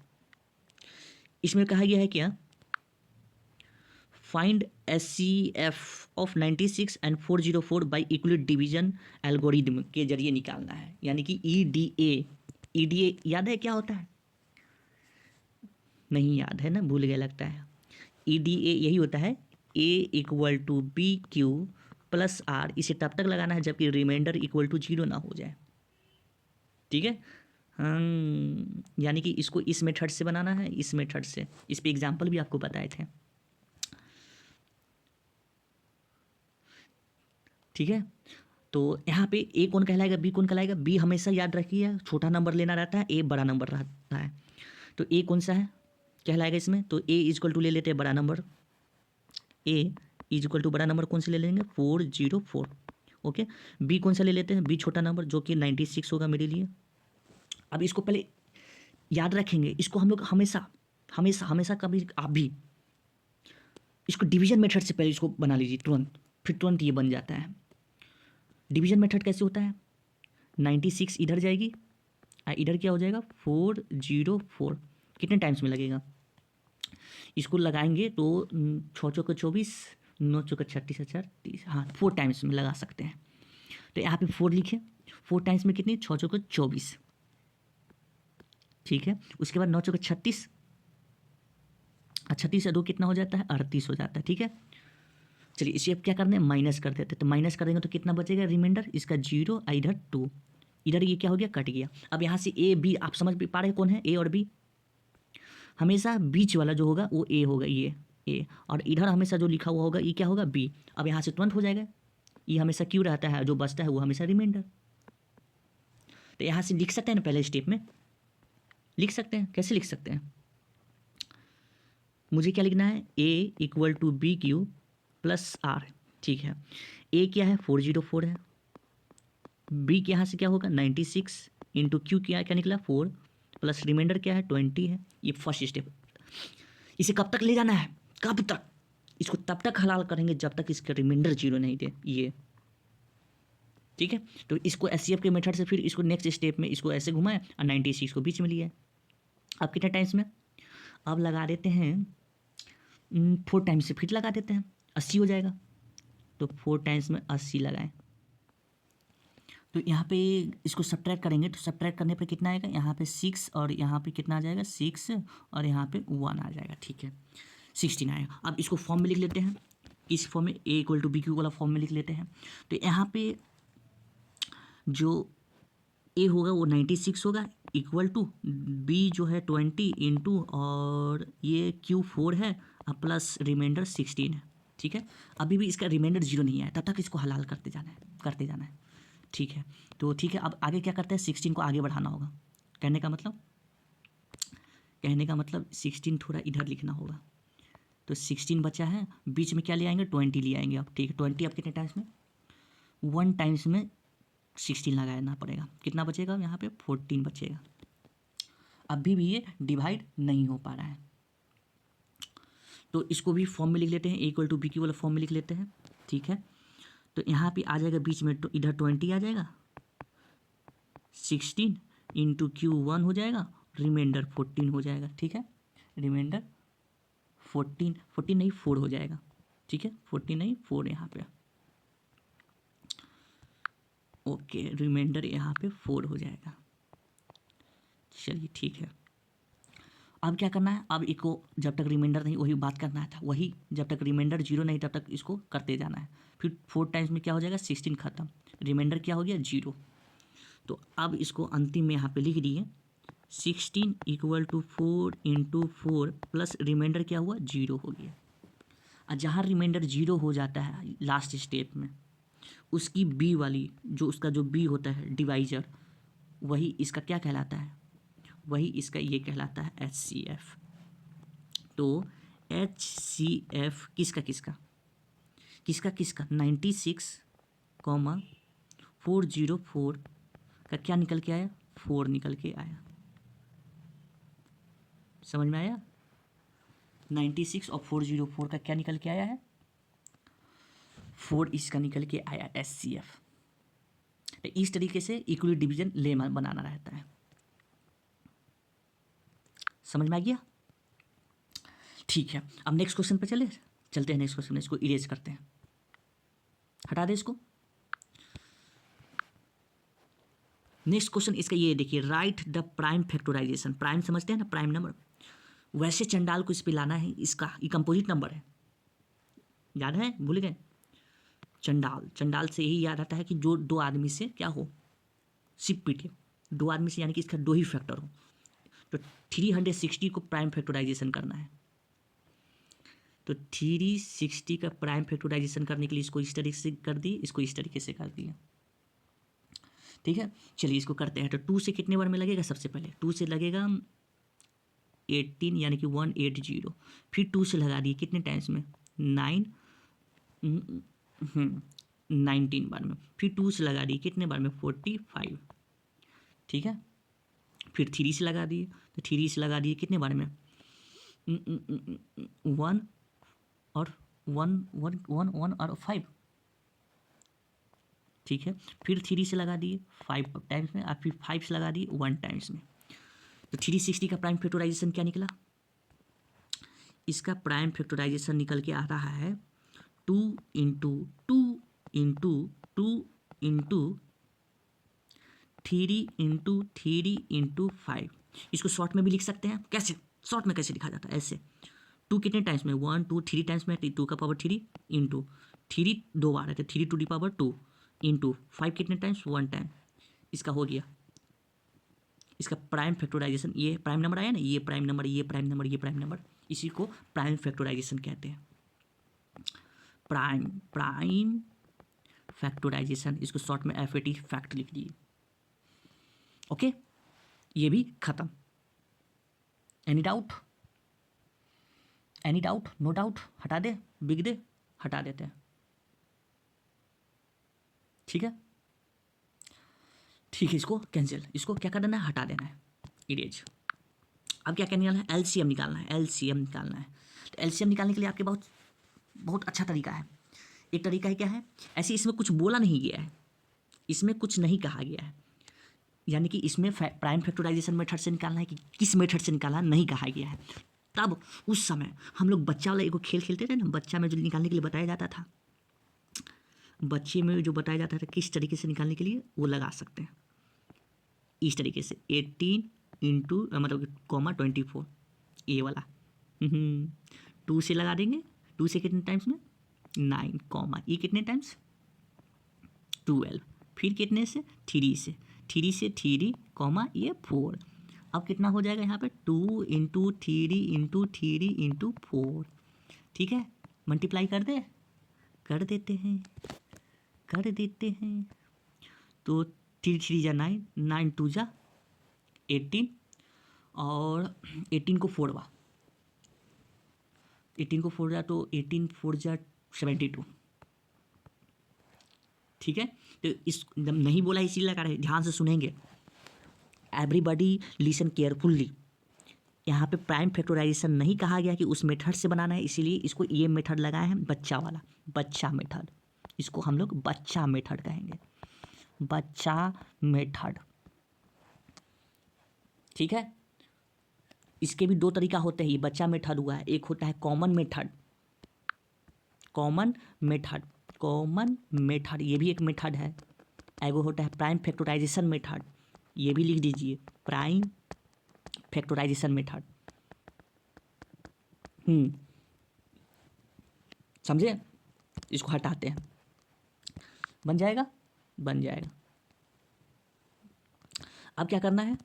इसमें कहा गया है क्या, find SCF of 96 and 404 by equality division algorithm के जरिए निकालना है। यानी कि EDA याद है क्या होता है, नहीं याद है ना, भूल गया लगता है। EDA यही होता है, A = BQ + R। इसे तब तक लगाना है जबकि रिमाइंडर = 0 ना हो जाए, ठीक है। यानी कि इसको इस मेथड से बनाना है, इस मेथड से। इस पे एग्जाम्पल भी आपको बताए थे, ठीक है। तो यहाँ पे ए कौन कहलाएगा, बी कौन कहलाएगा। बी हमेशा याद रखिए छोटा नंबर लेना रहता है, ए बड़ा नंबर रहता है। तो ए कौन सा है कहलाएगा इसमें, तो ए = ले लेते हैं बड़ा नंबर। ए = बड़ा नंबर कौन से ले लेंगे, 404। ओके, बी कौन सा ले लेते हैं, बी छोटा नंबर जो कि 96 होगा मेरे लिए। अब इसको पहले याद रखेंगे, इसको हम लोग हमेशा हमेशा हमेशा कभी आप भी इसको डिवीजन मेथड से पहले इसको बना लीजिए तुरंत, फिर तुरंत ये बन जाता है। डिवीजन मेथड कैसे होता है, 96 इधर जाएगी, इधर क्या हो जाएगा 404। कितने टाइम्स में लगेगा, इसको लगाएंगे तो 6 चौके 24, 9 चौके 36, 30, हाँ 4 टाइम्स में लगा सकते हैं। तो यहाँ पे 4 लिखे, 4 टाइम्स में कितनी, 6 चौके 24, ठीक है। उसके बाद 9 चौके 36, 36 से 2 कितना हो जाता है, 38 हो जाता है, ठीक है। चलिए इसे अब क्या करना है, माइनस कर देते हैं। तो माइनस कर देंगे तो कितना बचेगा रिमाइंडर, इसका 0, इधर 2, इधर ये क्या हो गया, कट गया। अब यहाँ से ए बी आप समझ पा रहे हैं कौन है ए और बी। हमेशा बीच वाला जो होगा वो ए होगा, ये ए, और इधर हमेशा जो लिखा हुआ होगा ये क्या होगा, बी। अब यहाँ से तुरंत हो जाएगा, ये हमेशा क्यों रहता है, जो बचता है वो हमेशा रिमाइंडर। तो यहाँ से लिख सकते हैं ना, पहले स्टेप में लिख सकते हैं। कैसे लिख सकते हैं, मुझे क्या लिखना है, A = BQ + R, ठीक है। ए क्या है, 404 है। बी के यहाँ से क्या होगा, 96 इंटू क्यू क्या निकला, 4, प्लस रिमाइंडर क्या है, 20 है। ये फर्स्ट स्टेप। इसे कब तक ले जाना है, कब तक, इसको तब तक हलाल करेंगे जब तक इसका रिमाइंडर 0 नहीं दे, ये, ठीक है। तो इसको SCF के मेथड से फिर इसको नेक्स्ट स्टेप में इसको ऐसे घुमाए और 96 को बीच में लिया है। अब कितने टाइम्स में, अब लगा देते हैं 4 टाइम्स से फिर लगा देते हैं, 80 हो जाएगा। तो 4 टाइम्स में 80 लगाएं, तो यहाँ पे इसको सब्ट्रैक्ट करेंगे तो सब्ट्रैक्ट करने पे कितना आएगा, यहाँ पे 6 और यहाँ पे कितना आ जाएगा, 6 और यहाँ पे 1 आ जाएगा, ठीक है, 16 आएगा। अब इसको फॉर्म में लिख लेते हैं, इस फॉर्म में A = BQ वाला फॉर्म में लिख लेते हैं। तो यहाँ पे जो A होगा वो 96 होगा, इक्वल टू B जो है 20 इंटू और ये Q 4 है और प्लस रिमाइंडर 16 है, ठीक है। अभी भी इसका रिमाइंडर 0 नहीं आया, तब तक इसको हलाल करते जाना है, ठीक है। तो ठीक है, अब आगे क्या करते हैं, 16 को आगे बढ़ाना होगा। कहने का मतलब 16 थोड़ा इधर लिखना होगा। तो 16 बचा है, बीच में क्या ले आएंगे, 20 ले आएंगे। अब ठीक है, 20 अब कितने टाइम्स में, 1 टाइम्स में 16 लगाना पड़ेगा। कितना बचेगा यहाँ पे, 14 बचेगा। अभी भी ये डिवाइड नहीं हो पा रहा है, तो इसको भी फॉर्म में लिख लेते हैं, इक्वल टू बी क्यू वाला फॉर्म में लिख लेते हैं, ठीक है। तो यहाँ पे आ जाएगा बीच में, तो इधर 20 आ जाएगा, 16 इंटू क्यू 1 हो जाएगा, रिमाइंडर 14 हो जाएगा, ठीक है। रिमाइंडर 14 नहीं 4 हो जाएगा, ठीक है, 14 नहीं 4 यहाँ पे, ओके, रिमाइंडर यहाँ पे 4 हो जाएगा। चलिए ठीक है, अब क्या करना है, अब इसको जब तक रिमाइंडर नहीं वही बात करना था, वही जब तक रिमाइंडर 0 नहीं तब तक इसको करते जाना है। फिर 4 टाइम्स में क्या हो जाएगा, 16 खत्म, रिमाइंडर क्या हो गया 0। तो अब इसको अंतिम में यहाँ पे लिख दिए 16 equal to 4 into 4 plus remainder क्या हुआ 0 हो गया। और जहाँ रिमाइंडर 0 हो जाता है लास्ट स्टेप में, उसकी बी वाली जो उसका जो बी होता है डिवाइजर, वही इसका क्या कहलाता है, वही इसका ये कहलाता है HCF। तो HCF किसका किसका किसका किसका 96,404 का क्या निकल के आया, 4 निकल के आया। समझ में आया, 96 और 404 का क्या निकल के आया है, 4 इसका निकल के आया HCF। तो इस तरीके से इक्वली डिवीजन लेमा बनाना रहता है। समझ में आ गया, ठीक है। अब नेक्स्ट क्वेश्चन पे चलते हैं नेक्स्ट क्वेश्चन, इसको इरेज करते हैं, हटा दे इसको। नेक्स्ट क्वेश्चन इसका ये देखिए, write the prime factorisation. Prime समझते हैं ना, प्राइम नंबर। वैसे चंडाल को इस पे लाना है, इसका ये कंपोजिट नंबर है, याद है, भूल गए। चंडाल से यही याद आता है कि जो दो आदमी से क्या हो, सिप पीटे, दो आदमी से, यानी कि इसका 2 ही फैक्टर हो। तो 360 को प्राइम फैक्टराइजेशन करना है, तो 360 का प्राइम फैक्टराइजेशन करने के लिए इसको इस तरीके से कर दिए, इसको इस तरीके से कर दिए, ठीक है। चलिए इसको करते हैं। तो 2 से कितने बार में लगेगा, सबसे पहले 2 से लगेगा 18 यानी कि 180, फिर 2 से लगा दिए कितने टाइम्स में 19 बार में, फिर 2 से लगा दिए कितने बार में 45, ठीक है। फिर 3 से लगा दिए, तो 3 से लगा दिए कितने बार में 1 और 5, ठीक है। फिर 3 से लगा दिए 5 टाइम्स में, और फिर 5 से लगा दिए 1 टाइम्स में। तो 360 का प्राइम फैक्टराइजेशन क्या निकला, इसका प्राइम फैक्टराइजेशन निकल के आ रहा है 2 into 2 into 2 into 3 into 3 into 5। इसको शॉर्ट में भी लिख सकते हैं, कैसे शॉर्ट में कैसे लिखा जाता है, ऐसे 2 कितने टाइम्स में 1 2 3 टाइम्स में, 2 का पावर 3 इंटू 3 2 बार है, तो 3 टू दी पावर 2 इंटू 5 कितने टाइम्स 1 टाइम। इसका हो गया इसका प्राइम फैक्टराइजेशन। ये प्राइम नंबर आया ना, ये प्राइम नंबर, ये प्राइम नंबर, ये प्राइम नंबर, इसी को प्राइम फैक्टराइजेशन कहते हैं। प्राइम फैक्टराइजेशन, इसको शॉर्ट में FAT फैक्ट लिख दिए, ओके। ये भी खत्म। एनी डाउट, नो डाउट, हटा दे, बिग दे, हटा देते हैं, ठीक है। इसको कैंसिल, इसको क्या कर देना है, हटा देना है, इरेज। अब क्या निकालना है, LCM निकालना है, तो LCM निकालने के लिए आपके बहुत अच्छा तरीका है। एक तरीका है क्या है, ऐसे इसमें कुछ बोला नहीं गया है, इसमें कुछ नहीं कहा गया है, यानी कि इसमें प्राइम फैक्टराइजेशन मेथड से निकालना है कि किस मेथड से निकालना नहीं कहा गया है। तब उस समय हम लोग बच्चा वाला एगो खेल खेलते थे ना, बच्चा में जो निकालने के लिए बताया जाता था, बच्चे में जो बताया जाता था किस तरीके से निकालने के लिए, वो लगा सकते हैं इस तरीके से 18 इंटू मतलब कॉमा 24, ये वाला 2 से लगा देंगे, 2 से कितने टाइम्स में 9 कॉमा ये कितने टाइम्स 12, फिर कितने से 3 से 3 कॉमा ये 4। अब कितना हो जाएगा यहाँ पे 2 इंटू 3 इंटू 3 इंटू 4, ठीक है। मल्टीप्लाई कर देते हैं, तो 3 3 जा 9, 9 2 जा 18, और 18 को 4 बार, 18 को 4 जा तो 18 4 जा 72, ठीक है। तो इस नहीं बोला इसीलिए लगा रहे, ध्यान से सुनेंगे, एवरीबॉडी लिसन केयरफुल्ली। यहाँ पे प्राइम फैक्टराइजेशन नहीं कहा गया कि उस मेथड से बनाना है, इसीलिए इसको ये मेथड लगाए हैं बच्चा वाला, बच्चा मेथड। इसको हम लोग बच्चा मेथड कहेंगे, बच्चा मेथड। ठीक है, इसके भी दो तरीका होते हैं, ये बच्चा मेथड हुआ है, एक होता है common method, common method, common method ये भी एक मेथड है। एगो होता है प्राइम फैक्टराइजेशन मेथड, ये भी लिख दीजिए, प्राइम फैक्टराइजेशन मेथड। समझे, इसको हटाते हैं, बन जाएगा, बन जाएगा। अब क्या करना है,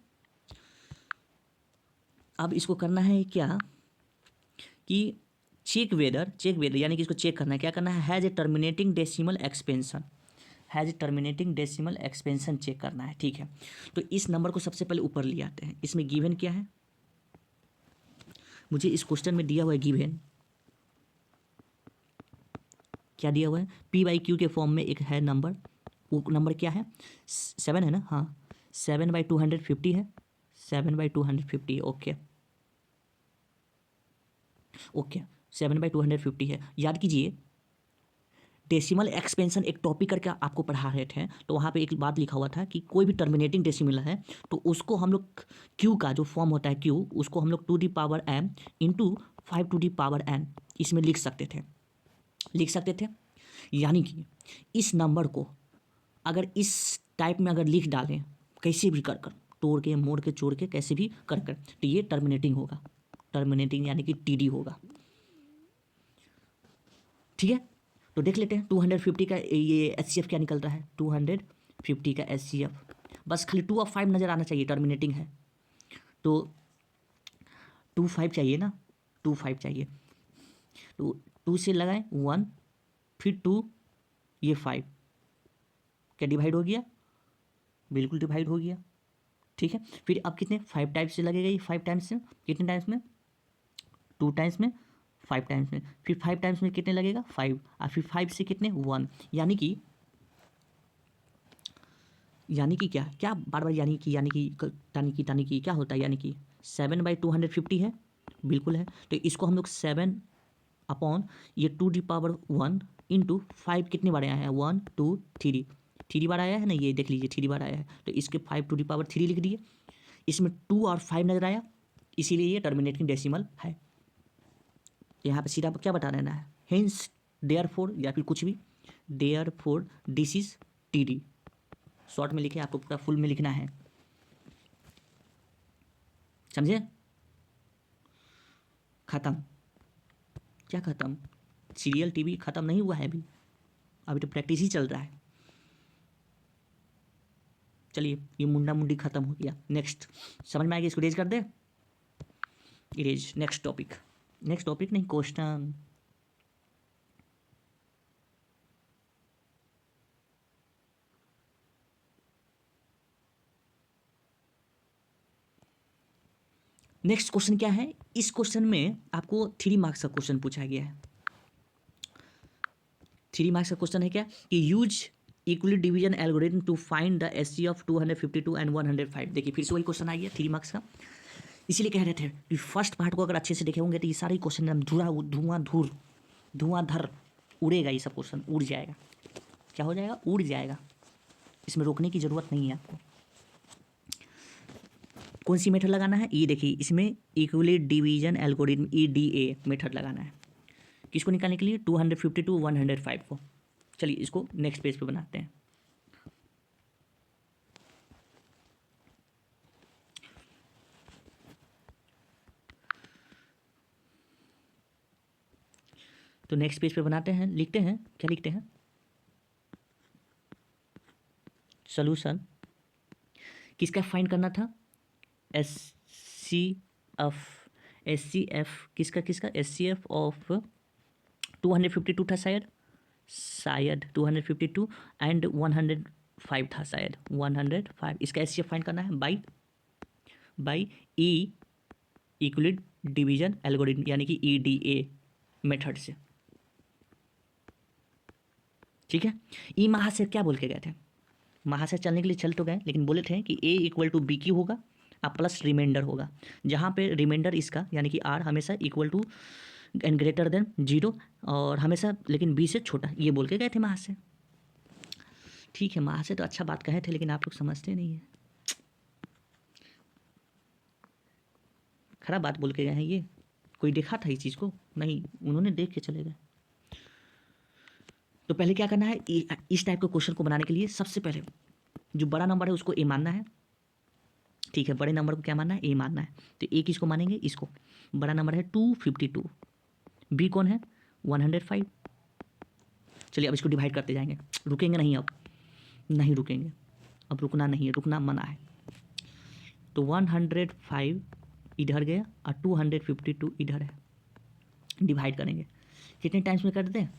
अब इसको करना है क्या कि चेक वेदर यानी कि इसको चेक करना है, क्या करना है, has a terminating decimal expansion, has a terminating decimal expansion check करना है। ठीक है, तो इस नंबर को सबसे पहले ऊपर ले आते हैं। इसमें गिवन क्या है, मुझे इस क्वेश्चन में दिया हुआ है गिवन, क्या दिया हुआ है, p/q के फॉर्म में एक है नंबर, वो नंबर क्या है, 7 है ना, हाँ 7/250 है, 7/250। ओके ओके, 7/250 है। याद कीजिए, डेसिमल एक्सपेंशन एक टॉपिक करके आपको पढ़ा रहे थे, तो वहाँ पे एक बात लिखा हुआ था कि कोई भी टर्मिनेटिंग डेसिमल है तो उसको हम लोग क्यू का जो फॉर्म होता है क्यू, उसको हम लोग 2m इंटू 5n इसमें लिख सकते थे, लिख सकते थे। यानी कि इस नंबर को अगर इस टाइप में अगर लिख डालें, कैसे भी कर कर, तोड़ के मोड़ के जोड़ के कैसे भी कर कर, तो ये टर्मिनेटिंग होगा, टर्मिनेटिंग यानी कि टीडी होगा। ठीक है, तो देख लेते हैं 250 का ये एचसीएफ क्या निकल रहा है, 250 का एचसीएफ, बस खाली 2 और 5 नज़र आना चाहिए, टर्मिनेटिंग है तो 2 5 चाहिए ना, 2 5 चाहिए, तो 2 से लगाएं 1, फिर 2, ये 5, क्या डिवाइड हो गया, बिल्कुल डिवाइड हो गया। ठीक है, फिर अब कितने 5 टाइम्स से लगेगा, ये 5 टाइम्स से, कितने टाइम्स में, 2 टाइम्स में, 5 टाइम्स में, फिर 5 टाइम्स में कितने लगेगा 5, और फिर 5 से कितने 1, यानी कि क्या क्या बार बार यानी कि तानी की क्या होता है, यानी कि 7/250 है, बिल्कुल है, तो इसको हम लोग 7 अपॉन ये 2 इंटू 5 कितने बार आया है, 1 2 3, 3 बार आया है ना, ये देख लीजिए 3 बार आया है, तो इसके 5 लिख दिए, इसमें 2 और 5 नजर आया, इसीलिए ये टर्मिनेटिंग डेसिमल है। यहाँ पे सीधा क्या बता देना है, हेंस देयरफॉर या फिर कुछ भी, therefore this is TD, short में लिखे, आपको पूरा फुल में लिखना है, समझे। खत्म, क्या खत्म, सीरियल टीवी खत्म नहीं हुआ है अभी, अभी तो प्रैक्टिस ही चल रहा है। चलिए, ये मुंडा मुंडी खत्म हो गया, नेक्स्ट समझ में आएगा, इसको इरेज कर दे, इरेज, नेक्स्ट टॉपिक नहीं, क्वेश्चन। नेक्स्ट क्वेश्चन क्या है, इस क्वेश्चन में आपको 3 मार्क्स का क्वेश्चन पूछा गया है, 3 मार्क्स का क्वेश्चन है क्या कि use equally division algorithm to find the SC of 252 and 105। देखिए फिर से वही क्वेश्चन आ गया 3 मार्क्स का, इसीलिए कह रहे थे कि फर्स्ट पार्ट को अगर अच्छे से देखे होंगे तो ये सारे क्वेश्चन एकदम धुआंधर उड़ेगा, ये सब क्वेश्चन उड़ जाएगा, क्या हो जाएगा, उड़ जाएगा, इसमें रोकने की ज़रूरत नहीं है आपको। कौन सी मेथड लगाना है, ये देखिए, इसमें equally division algorithm EDA method लगाना है, किसको निकालने के लिए, 252 105 को। चलिए इसको नेक्स्ट पेज पे बनाते हैं। तो नेक्स्ट पेज पे बनाते हैं, लिखते हैं, क्या लिखते हैं, सोल्यूशन, किसका फाइंड करना था, एस सी एफ किसका SCF ऑफ 252 था शायद 252 एंड 105 था शायद 105, इसका SCF फाइंड करना है बाई ई इक्वलिड डिवीजन एल्गोरिथम यानी कि EDA मेथड से। ठीक है, ई महाशय क्या बोल के गए थे, महाशय चलने के लिए चल तो गए, लेकिन बोले थे कि A = BQ होगा अब प्लस रिमाइंडर होगा, जहाँ पे रिमाइंडर इसका यानी कि आर हमेशा equal to and greater than 0 और हमेशा लेकिन बी से छोटा, ये बोल के गए थे माँ से। ठीक है, माँ से तो अच्छा बात कहे थे लेकिन आप लोग समझते नहीं है, खराब बात बोल के गए हैं। ये कोई देखा था इस चीज़ को? नहीं, उन्होंने देख के चले गए। तो पहले क्या करना है, इस टाइप के क्वेश्चन को बनाने के लिए सबसे पहले जो बड़ा नंबर है उसको ए मानना है। ठीक है, बड़े नंबर को क्या मानना है, ए मानना है। तो ए किसको मानेंगे, इसको। बड़ा नंबर है 252, बी कौन है 105। चलिए अब इसको डिवाइड करते जाएंगे, रुकेंगे नहीं, अब नहीं रुकेंगे, अब रुकना नहीं है, रुकना मना है। तो 105 इधर गया और 252 इधर है, डिवाइड करेंगे। कितने टाइम्स में कर देते हैं,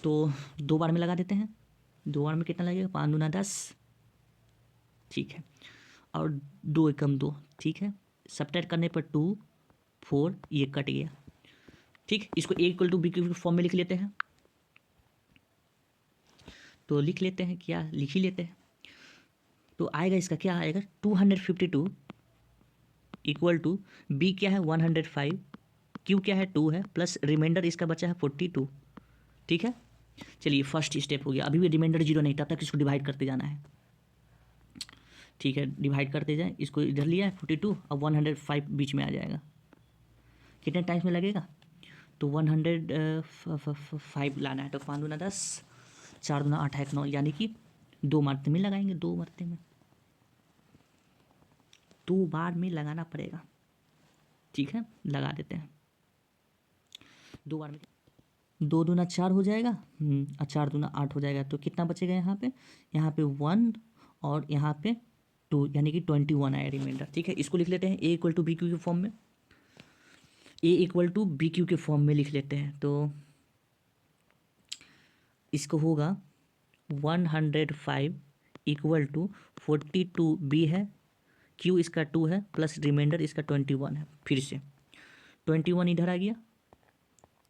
तो 2 बार में लगा देते हैं। 2 बार में कितना लगेगा, 5 दूना 10, ठीक है, और 2 एकम 2, ठीक है। सब्ट्रैक्ट करने पर 2 4 ये कट गया, ठीक। इसको ए इक्वल टू बी के फॉर्म में लिख लेते हैं, तो लिख लेते हैं, क्या लिख ही लेते हैं। तो आएगा इसका क्या आएगा, 252 इक्वल टू बी क्या है 105, क्यू क्या है 2 है, प्लस रिमाइंडर इसका बचा है 42, ठीक है। चलिए फर्स्ट स्टेप हो गया, अभी भी रिमाइंडर 0 नहीं, तब तक इसको डिवाइड करते जाना है। ठीक है, डिवाइड करते जाए, इसको इधर लिया है 42, अब 105 बीच में आ जाएगा। कितने टाइम्स में लगेगा, तो 105 लाना है, तो 5 दूना 10, 4 दूना 8 1 9, यानी कि 2 मरते में लगाएंगे, 2 मरते में, 2 बार में लगाना पड़ेगा, ठीक है। लगा देते हैं 2 बार में, 2 दूना 4 हो जाएगा, और 4 दूना 8 हो जाएगा। तो कितना बचेगा यहाँ पे, 1 और यहाँ पे 2, यानी कि 21 आया रिमाइंडर, ठीक है। इसको लिख लेते हैं A equal to B Q के फॉर्म में, ए इक्वल टू बी क्यू के फॉर्म में लिख लेते हैं। तो इसको होगा 105 इक्वल टू 42 बी है, क्यू इसका 2 है, प्लस रिमाइंडर इसका 21 है, फिर से 21 इधर आ गया,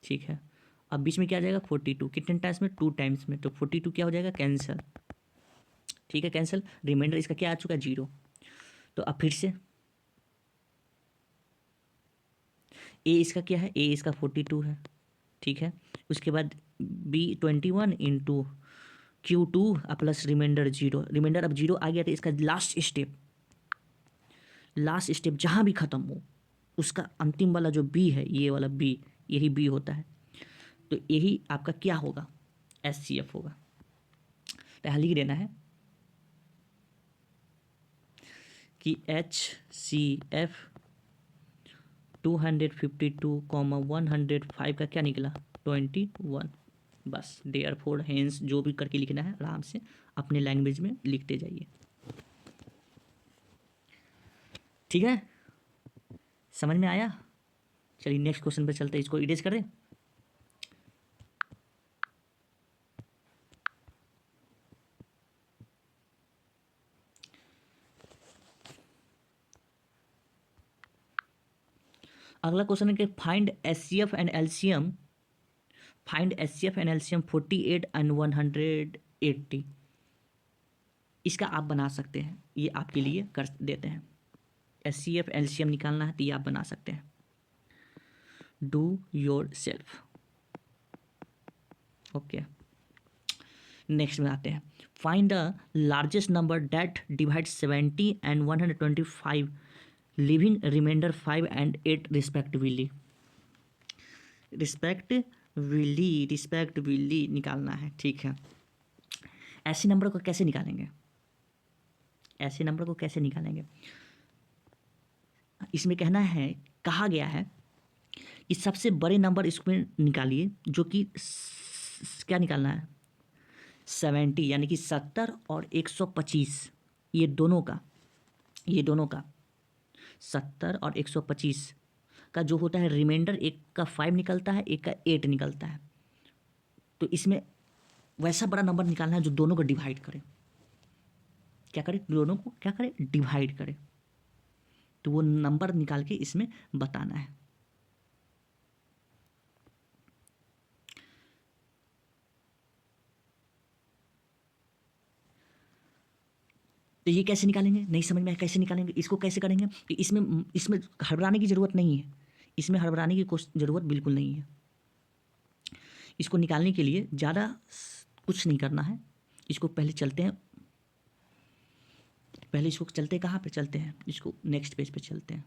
ठीक है। अब बीच में क्या आ जाएगा 42, कितने टाइम्स में, 2 टाइम्स में, तो 42 क्या हो जाएगा कैंसिल, ठीक है, कैंसिल। रिमाइंडर इसका क्या आ चुका है 0, तो अब फिर से ए इसका क्या है, ए इसका 42 है, ठीक है। उसके बाद बी 21 इंटू Q2 प्लस रिमाइंडर 0, रिमाइंडर अब 0 आ गया, तो इसका लास्ट स्टेप जहाँ भी ख़त्म हो उसका अंतिम वाला जो बी है, ये वाला बी, यही बी होता है, तो यही आपका क्या होगा, SCF होगा। पहले ही देना है कि HCF 252,105 का क्या निकला 21, बस। देयरफॉर हेंस जो भी करके लिखना है आराम से अपने लैंग्वेज में लिखते जाइए, ठीक है, समझ में आया। चलिए नेक्स्ट क्वेश्चन पे चलते हैं, इसको इरेज करें। अगला क्वेश्चन है कि find HCF and LCM, find HCF and LCM 48 and 180। इसका आप बना सकते हैं, ये आपके लिए कर देते हैं। HCF LCM निकालना है तो ये आप बना सकते हैं, do yourself. Okay, next में आते हैं, find the largest number that divide 70 and 125 leaving remainder 5 and 8 respectively. Respectively निकालना है, ठीक है। ऐसे नंबर को कैसे निकालेंगे, ऐसे नंबर को कैसे निकालेंगे, इसमें कहना है, कहा गया है कि सबसे बड़े नंबर इसमें निकालिए, जो कि क्या निकालना है 70, यानी कि 70 और 125, ये दोनों का 70 और 125 का जो होता है रिमाइंडर, एक का 5 निकलता है, एक का 8 निकलता है। तो इसमें वैसा बड़ा नंबर निकालना है जो दोनों को डिवाइड करे, क्या करे, दोनों को क्या करे, डिवाइड करे। तो वो नंबर निकाल के इसमें बताना है। तो ये कैसे निकालेंगे, नहीं समझ में आया कैसे निकालेंगे, इसको कैसे करेंगे। तो इसमें इसमें हड़बड़ाने की ज़रूरत नहीं है, इसमें हड़बड़ाने की ज़रूरत बिल्कुल नहीं है। इसको निकालने के लिए ज़्यादा कुछ नहीं करना है। इसको पहले चलते हैं, पहले इसको चलते हैं, कहाँ पे चलते हैं, इसको नेक्स्ट पेज पे चलते हैं।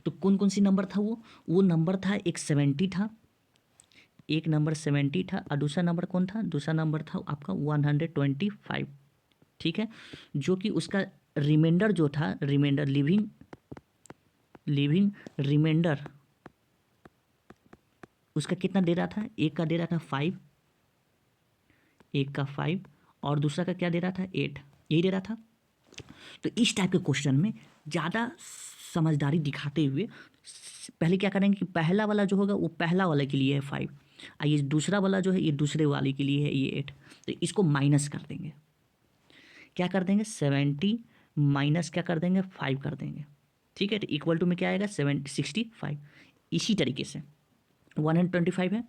तो कौन कौन सी नंबर था वो नंबर था, एक 70 था, एक नंबर 70 था, और दूसरा नंबर कौन था, दूसरा नंबर था आपका 125। ठीक है, जो कि उसका रिमाइंडर जो था, रिमाइंडर लिविंग रिमाइंडर उसका कितना दे रहा था, एक का दे रहा था 5, एक का 5 और दूसरा का क्या दे रहा था 8, यही दे रहा था। तो इस टाइप के क्वेश्चन में ज़्यादा समझदारी दिखाते हुए पहले क्या करेंगे कि पहला वाला जो होगा वो पहला वाले के लिए है 5, और ये दूसरा वाला जो है ये दूसरे वाले के लिए है ये 8। तो इसको माइनस कर देंगे, क्या कर देंगे 70 माइनस क्या कर देंगे 5 कर देंगे। ठीक है, तो इक्वल टू में क्या आएगा 65। इसी तरीके से 125 है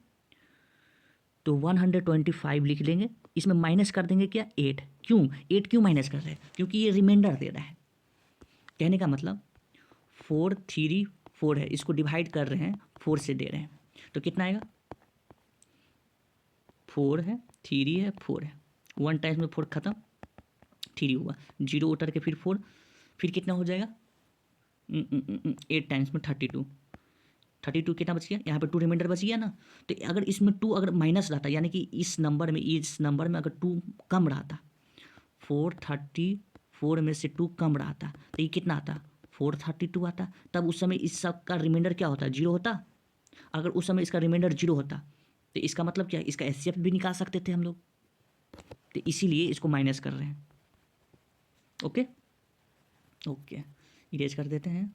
तो 125 लिख लेंगे, इसमें माइनस कर देंगे क्या 8। क्यों 8 क्यों माइनस कर रहे हैं, क्योंकि ये रिमाइंडर दे रहा है। कहने का मतलब 4 3 4 है, इसको डिवाइड कर रहे हैं 4 से दे रहे हैं, तो कितना आएगा 4 है 3 है 4 है, 1 टाइम्स में 4 खत्म, 3 हुआ, 0 उतर के फिर 4, फिर कितना हो जाएगा 8 टाइम्स में 32 कितना बच गया, यहाँ पे 2 रिमाइंडर बच गया ना। तो अगर इसमें 2 अगर माइनस रहता, यानी कि इस नंबर में अगर 2 कम रहता, 434 में से 2 कम रहता, तो ये कितना आता 432 आता। तब उस समय इस सब का रिमाइंडर क्या होता 0 होता। अगर उस समय इसका रिमाइंडर 0 होता तो इसका मतलब क्या है, इसका एचसीएफ भी निकाल सकते थे हम लोग, तो इसीलिए इसको माइनस कर रहे हैं। ओके ओके, इरेज कर देते हैं।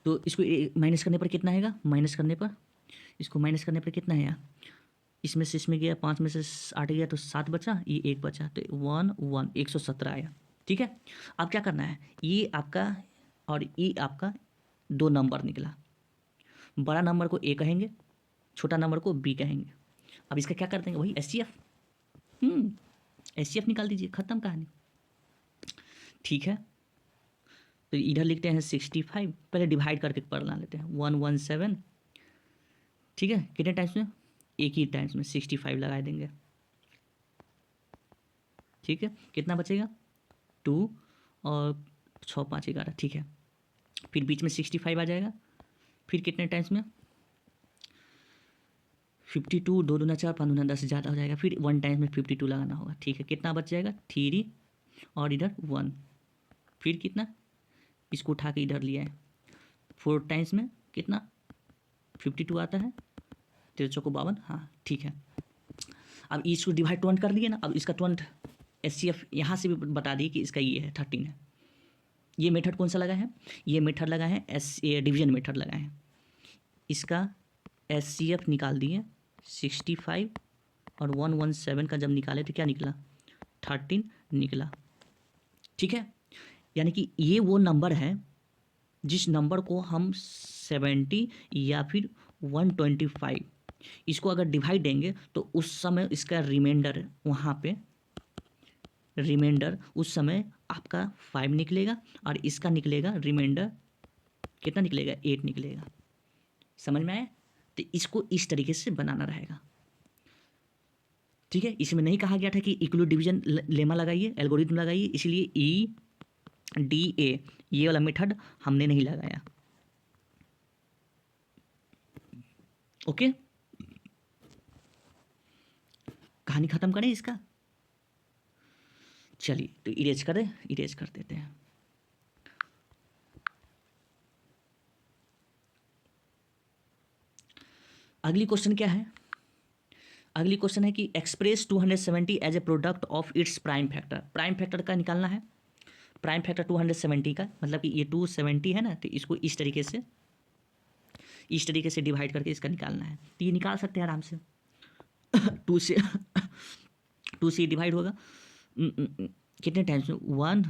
तो इसको माइनस करने पर कितना आएगा, माइनस करने पर इसको माइनस करने पर कितना है, इसमें से इसमें गया 5 में से 8 गया तो 7 बचा, ये 1 बचा, तो 117 आया। ठीक है, अब क्या करना है, ये आपका और ये आपका 2 नंबर निकला, बड़ा नंबर को ए कहेंगे, छोटा नंबर को बी कहेंगे। अब इसका क्या कर देंगे, वही एचसीएफ, एचसीएफ निकाल दीजिए, खत्म कहानी। ठीक है, तो इधर लिखते हैं 65, पहले डिवाइड करके पढ़ना लेते हैं 117। ठीक है, कितने टाइम्स में, एक ही टाइम्स में 65 लगा देंगे। ठीक है, कितना बचेगा 2 और 6 5 11, ठीक है, फिर बीच में 65 आ जाएगा, फिर कितने टाइम्स में 52, 2 दूना 4 5 दूना 10, ज़्यादा हो जाएगा, फिर 1 टाइम्स में 52 लगाना होगा। ठीक है, कितना बच जाएगा 3 और इधर 1, फिर कितना, इसको उठा के इधर लिया है, 4 टाइम्स में कितना 52 आता है, 1352, हाँ ठीक है। अब इसको डिवाइड 20 कर दिए ना, अब इसका 20 एचसीएफ यहाँ से भी बता दिए कि इसका ये है 13 है। ये मेथड कौन सा लगा है, ये मेथड लगा है डिवीजन मेथड लगा है। इसका एचसीएफ निकाल दिए 65 और 117 का जब निकाले तो क्या निकला 13 निकला। ठीक है, यानी कि ये वो नंबर है जिस नंबर को हम 70 या फिर 125 इसको अगर डिवाइड देंगे तो उस समय इसका रिमाइंडर वहाँ पे रिमाइंडर उस समय आपका 5 निकलेगा और इसका निकलेगा रिमाइंडर कितना निकलेगा 8 निकलेगा। समझ में आया, तो इसको इस तरीके से बनाना रहेगा। ठीक है, इसमें नहीं कहा गया था कि इक्वल डिवीजन लेमा लगाइए, एल्गोरिथम लगाइए, इसलिए EDA ये वाला मेथड हमने नहीं लगाया। ओके, कहानी खत्म करें इसका, चलिए तो इरेज कर देते हैं। अगली क्वेश्चन क्या है, अगली क्वेश्चन है कि express 270 as a product of its prime factor. Prime factor का निकालना है, प्राइम फैक्टर 270 का मतलब कि ये 270 है ना, तो इसको इस तरीके से इस तरीके से डिवाइड करके इसका निकालना है, तो ये निकाल सकते हैं आराम से। टू से डिवाइड होगा कितने टाइम्स में, 1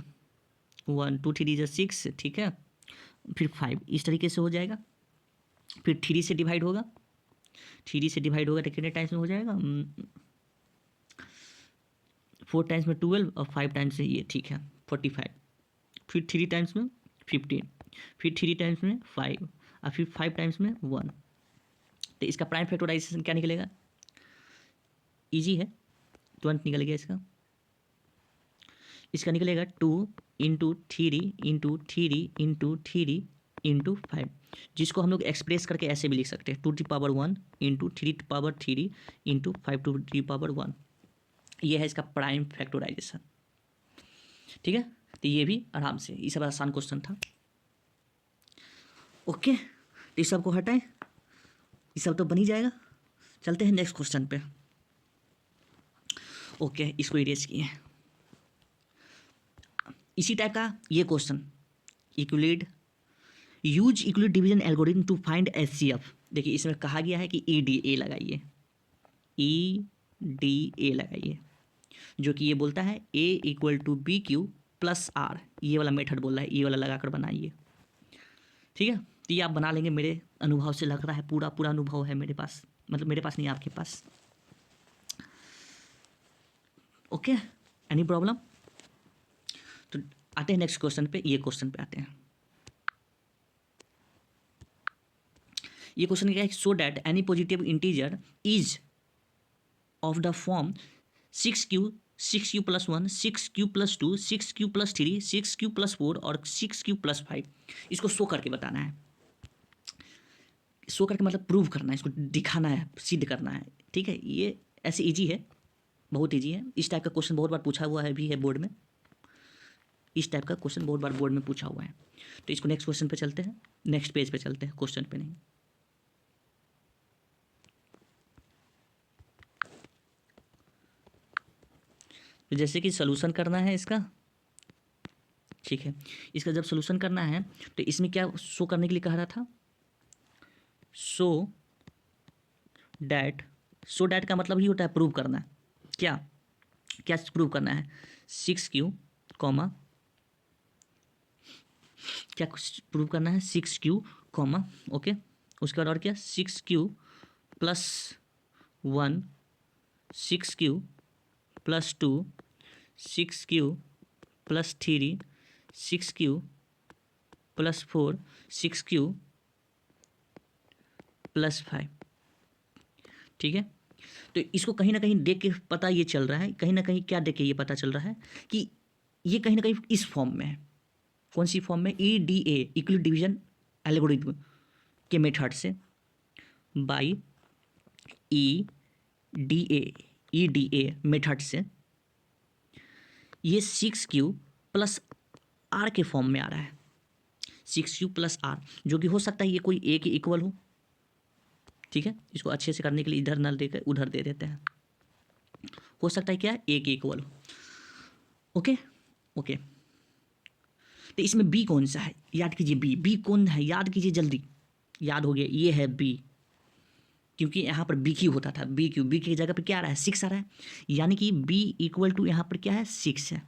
1 2 3 जा 6, ठीक है, फिर 5 इस तरीके से हो जाएगा। फिर 3 से डिवाइड होगा, 3 से डिवाइड होगा तो कितने टाइम्स में हो जाएगा, 4 टाइम्स में 12 और 5 टाइम्स से ये, ठीक है, 45। फिर 3 टाइम्स में 15, फिर 3 टाइम्स में 5 और फिर 5 टाइम्स में 1। तो इसका प्राइम फैक्टराइजेशन क्या निकलेगा, इजी है, तुरंत निकल गया इसका निकलेगा 2 इंटू 3 इंटू 3 इंटू 3 इंटू 5, जिसको हम लोग एक्सप्रेस करके ऐसे भी लिख सकते हैं 2 to power 1 into 3 to power 3 into 5 to the power 1। ये है इसका प्राइम फैक्टराइजेशन, ठीक है। तो ये भी आराम से, ये सब आसान क्वेश्चन था। ओके, तो इस सब को हटाएं, ये सब तो बन ही जाएगा। चलते हैं नेक्स्ट क्वेश्चन पे। ओके, इसको इरेज किए। इसी टाइप का ये question, Euclid use Euclid division algorithm to find HCF. देखिए इसमें कहा गया है कि EDA लगाइए, EDA लगाइए, जो कि ये बोलता है A = BQ + R, ये वाला मेथड बोल रहा है, ये वाला लगाकर बनाइए, ठीक है। तो ये आप बना लेंगे, मेरे अनुभव से लग रहा है, पूरा पूरा अनुभव है मेरे पास, मतलब मेरे पास नहीं, आपके पास। Okay, any problem? तो आते हैं नेक्स्ट क्वेश्चन पे, ये क्वेश्चन पे आते हैं। ये क्वेश्चन क्या है, so that any positive integer is of the form 6Q + 1 6Q + 2 6Q + 3 6Q + 4 और 6Q + 5। इसको शो करके बताना है, शो करके मतलब प्रूव करना है, इसको दिखाना है, सिद्ध करना है, ठीक है। ये ऐसे इजी है, बहुत इजी है। इस टाइप का क्वेश्चन बहुत बार पूछा हुआ है भी है बोर्ड में, इस टाइप का क्वेश्चन बहुत बार बोर्ड में पूछा हुआ है। तो इसको नेक्स्ट क्वेश्चन पे चलते हैं, नेक्स्ट पेज पे चलते हैं, क्वेश्चन पे नहीं। तो जैसे कि सोल्यूशन करना है इसका, ठीक है। इसका जब सोल्यूशन करना है तो इसमें क्या शो करने के लिए कह रहा था, सो डैट का मतलब ही होता है प्रूव करना। क्या क्या प्रूव करना है, 6Q कॉमा, क्या प्रूव करना है 6Q कॉमा, ओके। उसके बाद और क्या, 6Q + 1 6Q + 2 6Q + 3 6Q + 4 6Q + 5, ठीक है। तो इसको कहीं ना कहीं देख के पता ये चल रहा है, कहीं ना कहीं क्या देख के ये पता चल रहा है कि ये कहीं ना कहीं इस फॉर्म में है। कौन सी फॉर्म में, EDA इक्विलिड डिवीजन एल्गोरिथम के मेथड से, बाय EDA मेथड से ये 6Q + R के फॉर्म में आ रहा है, 6Q + R, जो कि हो सकता है ये कोई A के इक्वल हो, ठीक है। इसको अच्छे से करने के लिए इधर न देकर उधर दे देते हैं, हो सकता है क्या, A के इक्वल हो, ओके ओके। तो इसमें B कौन सा है, याद कीजिए, B कौन है, याद कीजिए जल्दी, याद हो गया, ये है B, क्योंकि यहाँ पर BQ होता था, BQ की जगह पर क्या आ रहा है, 6 आ रहा है, यानी कि B = यहाँ पर क्या है, 6 है,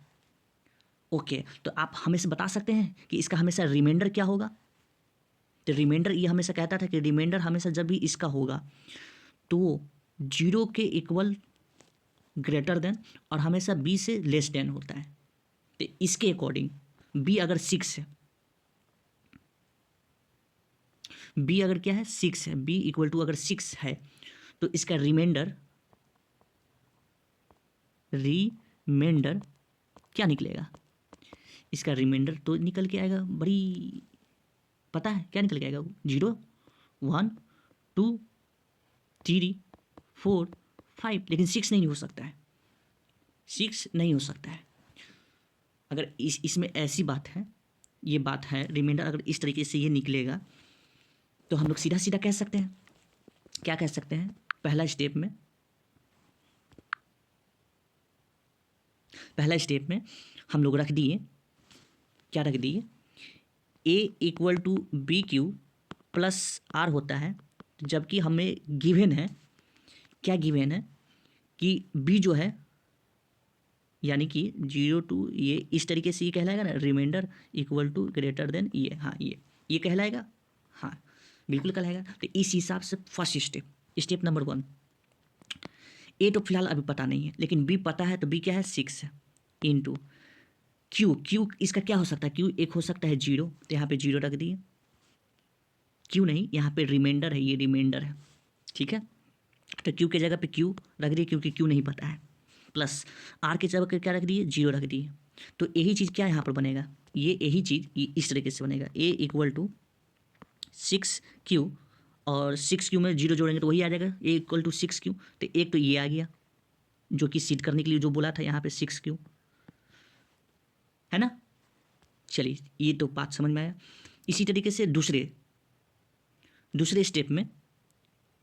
ओके। तो आप हमें बता सकते हैं कि इसका हमेशा रिमाइंडर क्या होगा। तो रिमाइंडर, ये हमेशा कहता था कि रिमाइंडर हमेशा जब भी इसका होगा तो 0 के इक्वल ग्रेटर देन और हमेशा B से लेस देन होता है। तो इसके अकॉर्डिंग B अगर 6 है, B अगर क्या है, 6 है, B = अगर 6 है तो इसका रिमाइंडर क्या निकलेगा, इसका रिमाइंडर तो निकल के आएगा, बड़ी पता है क्या निकल के आएगा, 0 1 2 3 4 5, लेकिन 6 नहीं हो सकता है, 6 नहीं हो सकता है। अगर इसमें ऐसी बात है, ये बात है, रिमाइंडर अगर इस तरीके से ये निकलेगा तो हम लोग सीधा सीधा कह सकते हैं, क्या कह सकते हैं, पहला स्टेप में हम लोग रख दिए, क्या रख दिए, A = BQ प्लस आर होता है, जबकि हमें गिवन है, क्या गिवन है कि बी जो है यानी कि 0 टू ये इस तरीके से ये कहलाएगा ना, remainder equal to greater than ये, हाँ ये कहलाएगा, हाँ बिल्कुल कहलाएगा। तो इस हिसाब से फर्स्ट स्टेप नंबर 1। ए तो फिलहाल अभी पता नहीं है, लेकिन बी पता है, तो बी क्या है 6 है इंटू क्यू इसका क्या हो सकता है, क्यू एक हो सकता है 0, तो यहाँ पे 0 रख दिए, क्यू नहीं यहाँ पे रिमाइंडर है, ये रिमाइंडर है, ठीक है। तो क्यू के जगह पे क्यू रख दिए क्योंकि क्यू नहीं पता है, प्लस आर के जगह पे क्या रख दिए 0 रख दिए। तो यही चीज़ क्या यहाँ पर बनेगा, ये यही चीज़ इस तरीके से बनेगा, ए इक्वल टू 6Q, और 6Q में 0 जोड़ेंगे तो वही आ जाएगा, ए इक्वल टू 6Q। तो एक तो ये आ गया जो कि सीड करने के लिए जो बोला था यहाँ पे 6Q, है ना। चलिए ये तो बात समझ में आया। इसी तरीके से दूसरे स्टेप में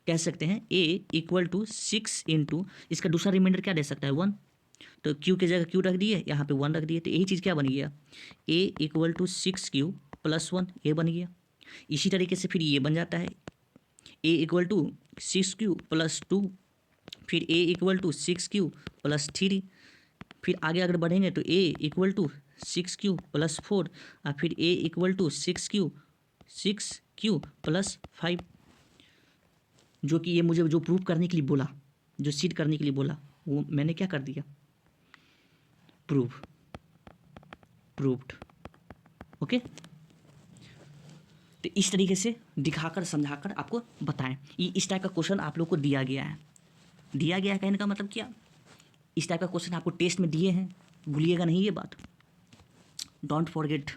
कह सकते हैं ए इक्वल टू 6 इंटू, इसका दूसरा रिमाइंडर क्या दे सकता है 1, तो क्यू की जगह क्यू रख दिए, यहाँ पे 1 रख दिए, तो यही चीज़ क्या बन गया, ए इक्वल टू 6Q प्लस 1, ये बन गया। इसी तरीके से फिर ये बन जाता है ए इक्वल टू 6Q प्लस 2, फिर ए इक्वल टू 6Q प्लस 3, फिर आगे अगर बढ़ेंगे तो ए इक्वल टू 6Q प्लस 4, और फिर ए इक्वल टू 6Q प्लस 5, जो कि ये मुझे जो प्रूव करने के लिए बोला, जो सीड करने के लिए बोला, वो मैंने क्या कर दिया, प्रूव्ड। ओके, तो इस तरीके से दिखाकर समझाकर आपको बताएं। ये इस टाइप का क्वेश्चन आप लोग को दिया गया है कहने का मतलब क्या, इस टाइप का क्वेश्चन आपको टेस्ट में दिए हैं, भूलिएगा नहीं ये बात, don't forget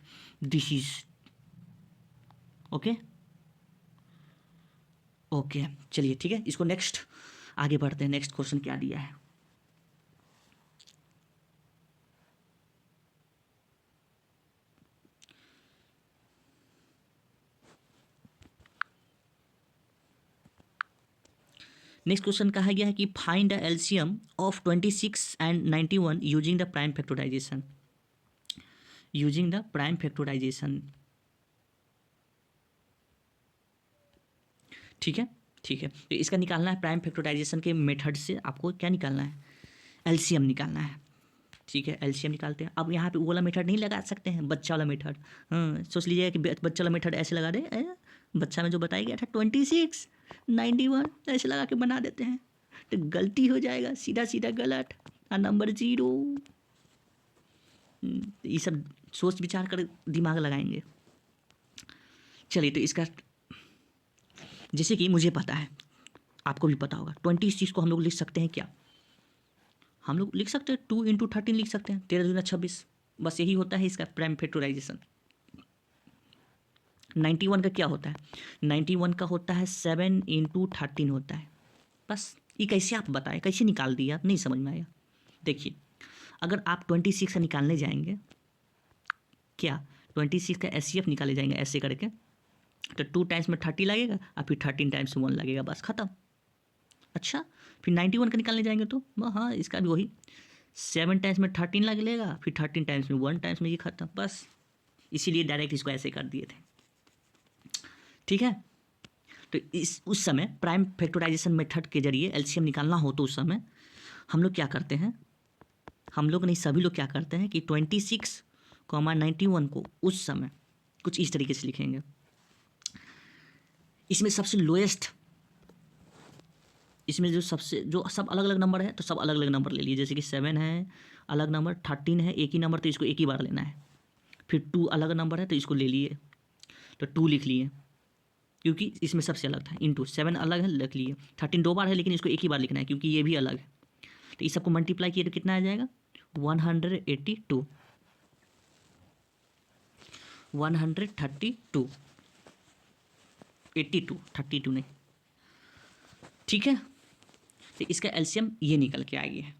this is okay. Okay चलिए ठीक है, इसको नेक्स्ट आगे बढ़ते हैं, नेक्स्ट क्वेश्चन क्या दिया है। नेक्स्ट क्वेश्चन कहा गया है कि find the LCM of 26 and 91 using the prime factorisation. ठीक है तो इसका निकालना है प्राइम फैक्टराइजेशन के मेथड से, आपको क्या निकालना है, एलसीएम निकालना है। ठीक है, एलसीएम निकालते हैं। अब यहाँ पे वो वाला मेथड नहीं लगा सकते हैं, बच्चा वाला मेथड। हाँ सोच लीजिएगा कि बच्चा वाला मेथड ऐसे लगा दे, बच्चा में जो बताया गया था 26 91 ऐसे लगा के बना देते हैं, तो गलती हो जाएगा, सीधा गलत, और नंबर 0। ये सब सोच विचार कर दिमाग लगाएंगे। चलिए तो इसका, जैसे कि मुझे पता है, आपको भी पता होगा, 26 को हम लोग लिख सकते हैं क्या, हम लोग लिख सकते हैं 2 इंटू 13 लिख सकते हैं, 13 दूना 26, बस यही होता है इसका प्राइम फैक्टराइजेशन। 91 का क्या होता है, 91 का होता है 7 इंटू 13 होता है। बस ये कैसे आप बताएं, कैसे निकाल दिया, नहीं समझ में आया। देखिए अगर आप 26 का निकालने जाएंगे, क्या 26 का एचसीएफ निकाले जाएंगे ऐसे करके, तो 2 टाइम्स में 30 लगेगा और फिर 13 टाइम्स में 1 लगेगा, बस ख़त्म। अच्छा फिर 91 का निकालने जाएंगे तो हाँ इसका भी वही 7 टाइम्स में 13 लगेगा, फिर 13 टाइम्स में 1 टाइम्स में ये ख़त्म, बस इसीलिए डायरेक्ट इसको ऐसे कर दिए थे। ठीक है, तो उस समय प्राइम फैक्टराइजेशन मेथड के जरिए एलसीएम निकालना हो तो उस समय हम लोग क्या करते हैं, हम लोग नहीं सभी लोग क्या करते हैं कि 26,91 को उस समय कुछ इस तरीके से लिखेंगे। इसमें सबसे लोएस्ट, इसमें जो सब अलग अलग नंबर है तो सब अलग अलग नंबर ले लिए, जैसे कि 7 है अलग नंबर, 13 है एक ही नंबर तो इसको एक ही बार लेना है, फिर 2 अलग नंबर है तो इसको ले लिए तो 2 लिख लिए क्योंकि इसमें सबसे अलग था, इंटू 7 अलग है लिख लिए, 13 2 बार है लेकिन इसको एक ही बार लिखना है क्योंकि ये भी अलग है, तो इस सबको मल्टीप्लाई किए तो कितना आ जाएगा 132 32 नहीं। ठीक है, तो इसका एलसीएम ये निकल के आ गया है,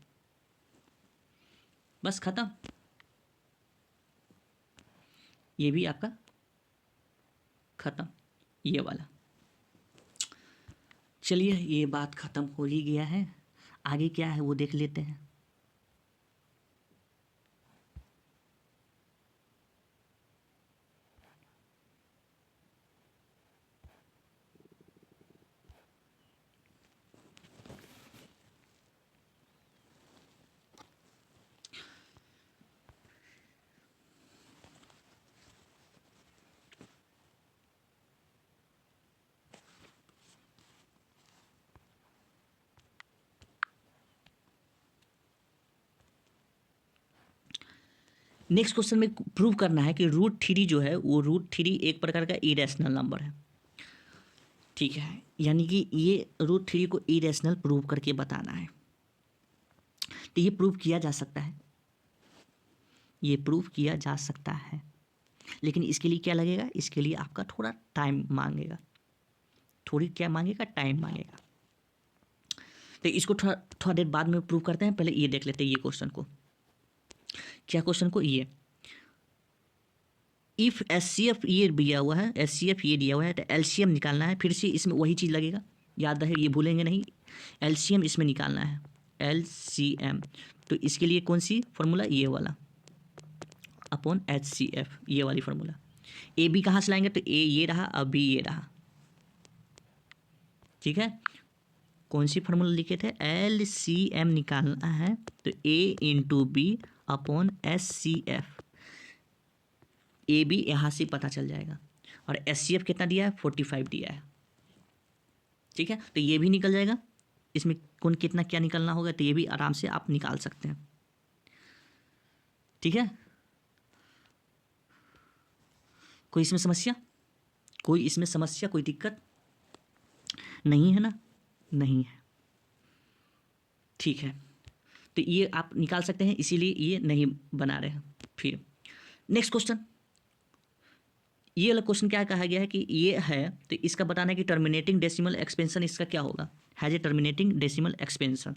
बस खत्म, ये भी आपका खत्म, ये वाला। चलिए ये बात खत्म हो ही गया है, आगे क्या है वो देख लेते हैं। नेक्स्ट क्वेश्चन में प्रूव करना है कि √3 जो है वो √3 एक प्रकार का इरेशनल नंबर है, ठीक है, यानी कि ये √3 को इरेशनल प्रूव करके बताना है। तो ये प्रूव किया जा सकता है, ये प्रूव किया जा सकता है, लेकिन इसके लिए क्या लगेगा, इसके लिए आपका थोड़ा टाइम मांगेगा, थोड़ी क्या मांगेगा, टाइम मांगेगा। तो इसको थोड़ा देर बाद में प्रूव करते हैं, पहले ये देख लेते हैं ये क्वेश्चन को। क्या क्वेश्चन को, ये इफ एचसीएफ ये दिया हुआ है, एचसीएफ ये दिया हुआ है, तो एलसीएम निकालना है। फिर से इसमें वही चीज़ लगेगा, याद रहे, ये भूलेंगे नहीं, एलसीएम इसमें निकालना है, एलसीएम। तो इसके लिए कौन सी फार्मूला, ये वाला अपॉन एचसीएफ, ये वाली फार्मूला। ए बी कहाँ से लाएंगे, तो ए ये रहा, अब बी ये रहा, ठीक है। कौन सी फार्मूला लिखे थे, एलसीएम निकालना है, तो A into B upon HCF. A B यहाँ से पता चल जाएगा, और एचसीएफ कितना दिया है, 45 दिया है, ठीक है। तो ये भी निकल जाएगा, इसमें कौन कितना क्या निकलना होगा, तो ये भी आराम से आप निकाल सकते हैं, ठीक है। कोई इसमें समस्या, कोई इसमें समस्या, कोई दिक्कत नहीं है ना, नहीं है, ठीक है। तो ये आप निकाल सकते हैं, इसीलिए ये नहीं बना रहे हैं। फिर नेक्स्ट क्वेश्चन, ये वाला क्वेश्चन क्या कहा गया है कि ये है, तो इसका बताना है कि टर्मिनेटिंग डेसिमल एक्सपेंशन इसका क्या होगा, has a terminating decimal expansion.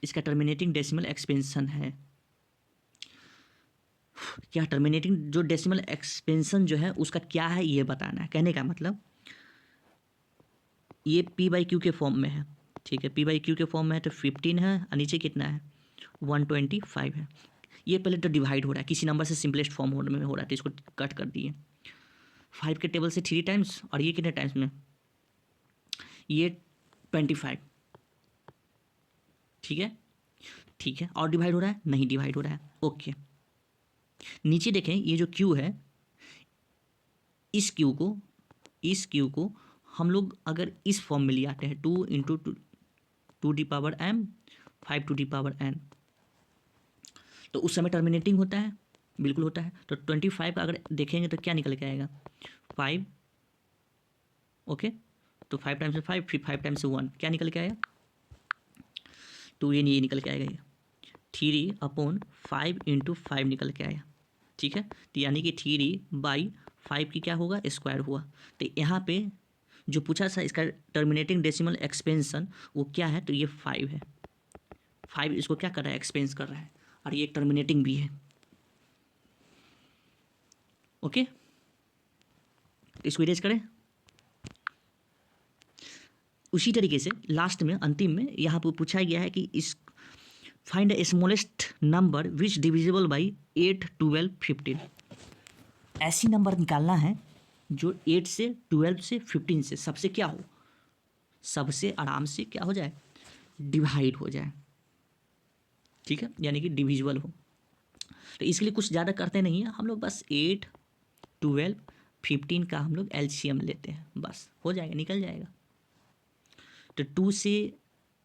इसका टर्मिनेटिंग डेसिमल एक्सपेंशन है क्या, टर्मिनेटिंग जो डेसिमल एक्सपेंशन जो है उसका क्या है, ये बताना है। कहने का मतलब ये p/q के फॉर्म में है, ठीक है, p/q के फॉर्म में है, तो 15 है, और नीचे कितना है, 125 है। ये पहले तो डिवाइड हो रहा है, किसी नंबर से सिंपलेस्ट फॉर्म में हो रहा है, तो इसको कट कर दिए 5 के टेबल से 3 टाइम्स, और ये कितने टाइम्स में, ये 25, ठीक है, ठीक है। और डिवाइड हो रहा है, नहीं डिवाइड हो रहा है, ओके। नीचे देखें, ये जो क्यू है, इस क्यू को हम लोग अगर इस फॉर्म में ले आते हैं, 2 into 2m 5 to the power n, तो उस समय टर्मिनेटिंग होता है, बिल्कुल होता है। तो 25 का अगर देखेंगे तो क्या निकल के आएगा, 5, ओके। तो 5 टाइम्स से 5, फिर 5 टाइम्स से 1, क्या निकल के आएगा, तो ये नहीं, ये निकल के आएगा, ये 3/5 इंटू 5 निकल के आया, ठीक है। तो यानी कि 3/5 की क्या होगा, स्क्वायर हुआ। तो यहाँ पे जो पूछा था इसका टर्मिनेटिंग डेसिमल एक्सपेंशन वो क्या है, तो ये 5 है, 5 इसको क्या कर रहा है, एक्सपेंस कर रहा है, और ये एक टर्मिनेटिंग भी है, ओके। तो इसको इरेज करें। उसी तरीके से लास्ट में, अंतिम में यहाँ पर पूछा गया है कि इस find the smallest number which divisible by 8, 12, 15। ऐसी नंबर निकालना है जो 8 से 12 से 15 से सबसे क्या हो, सबसे आराम से क्या हो जाए, डिवाइड हो जाए, ठीक है, यानी कि डिविजिबल हो। तो इसके लिए कुछ ज़्यादा करते नहीं हैं हम लोग, बस 8, 12, 15 का हम लोग एलसीएम लेते हैं, बस हो जाएगा, निकल जाएगा। तो 2 से,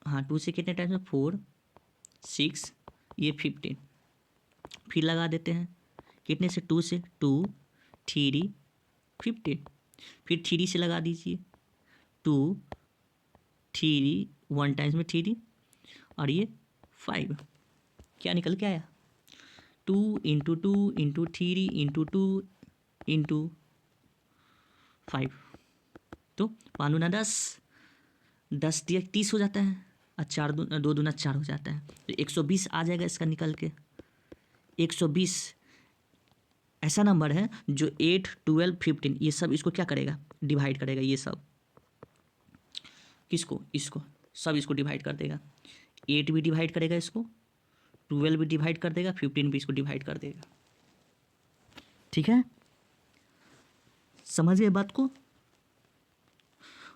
हाँ 2 से कितने टाइम्स में, 4, 6, ये 15, फिर लगा देते हैं, कितने से, 2 से, 2, 3, 15, फिर 3 से लगा दीजिए, 2, 3, 1 टाइम्स में 3, और ये 5, क्या निकल के आया, 2 इंटू 2 इंटू 3 इंटू 2 इंटू 5, तो 5 दूना 10, 10 दिया 30 हो जाता है, और 2 दूना 4 हो जाता है, तो 120 आ जाएगा इसका निकल के। 120 ऐसा नंबर है जो 8, 12, 15 ये सब इसको क्या करेगा, डिवाइड करेगा, ये सब किसको, इसको, सब इसको डिवाइड कर देगा। 8 भी डिवाइड करेगा इसको, 12 भी डिवाइड कर देगा, 15 भी इसको डिवाइड कर देगा, ठीक है, समझ गए बात को,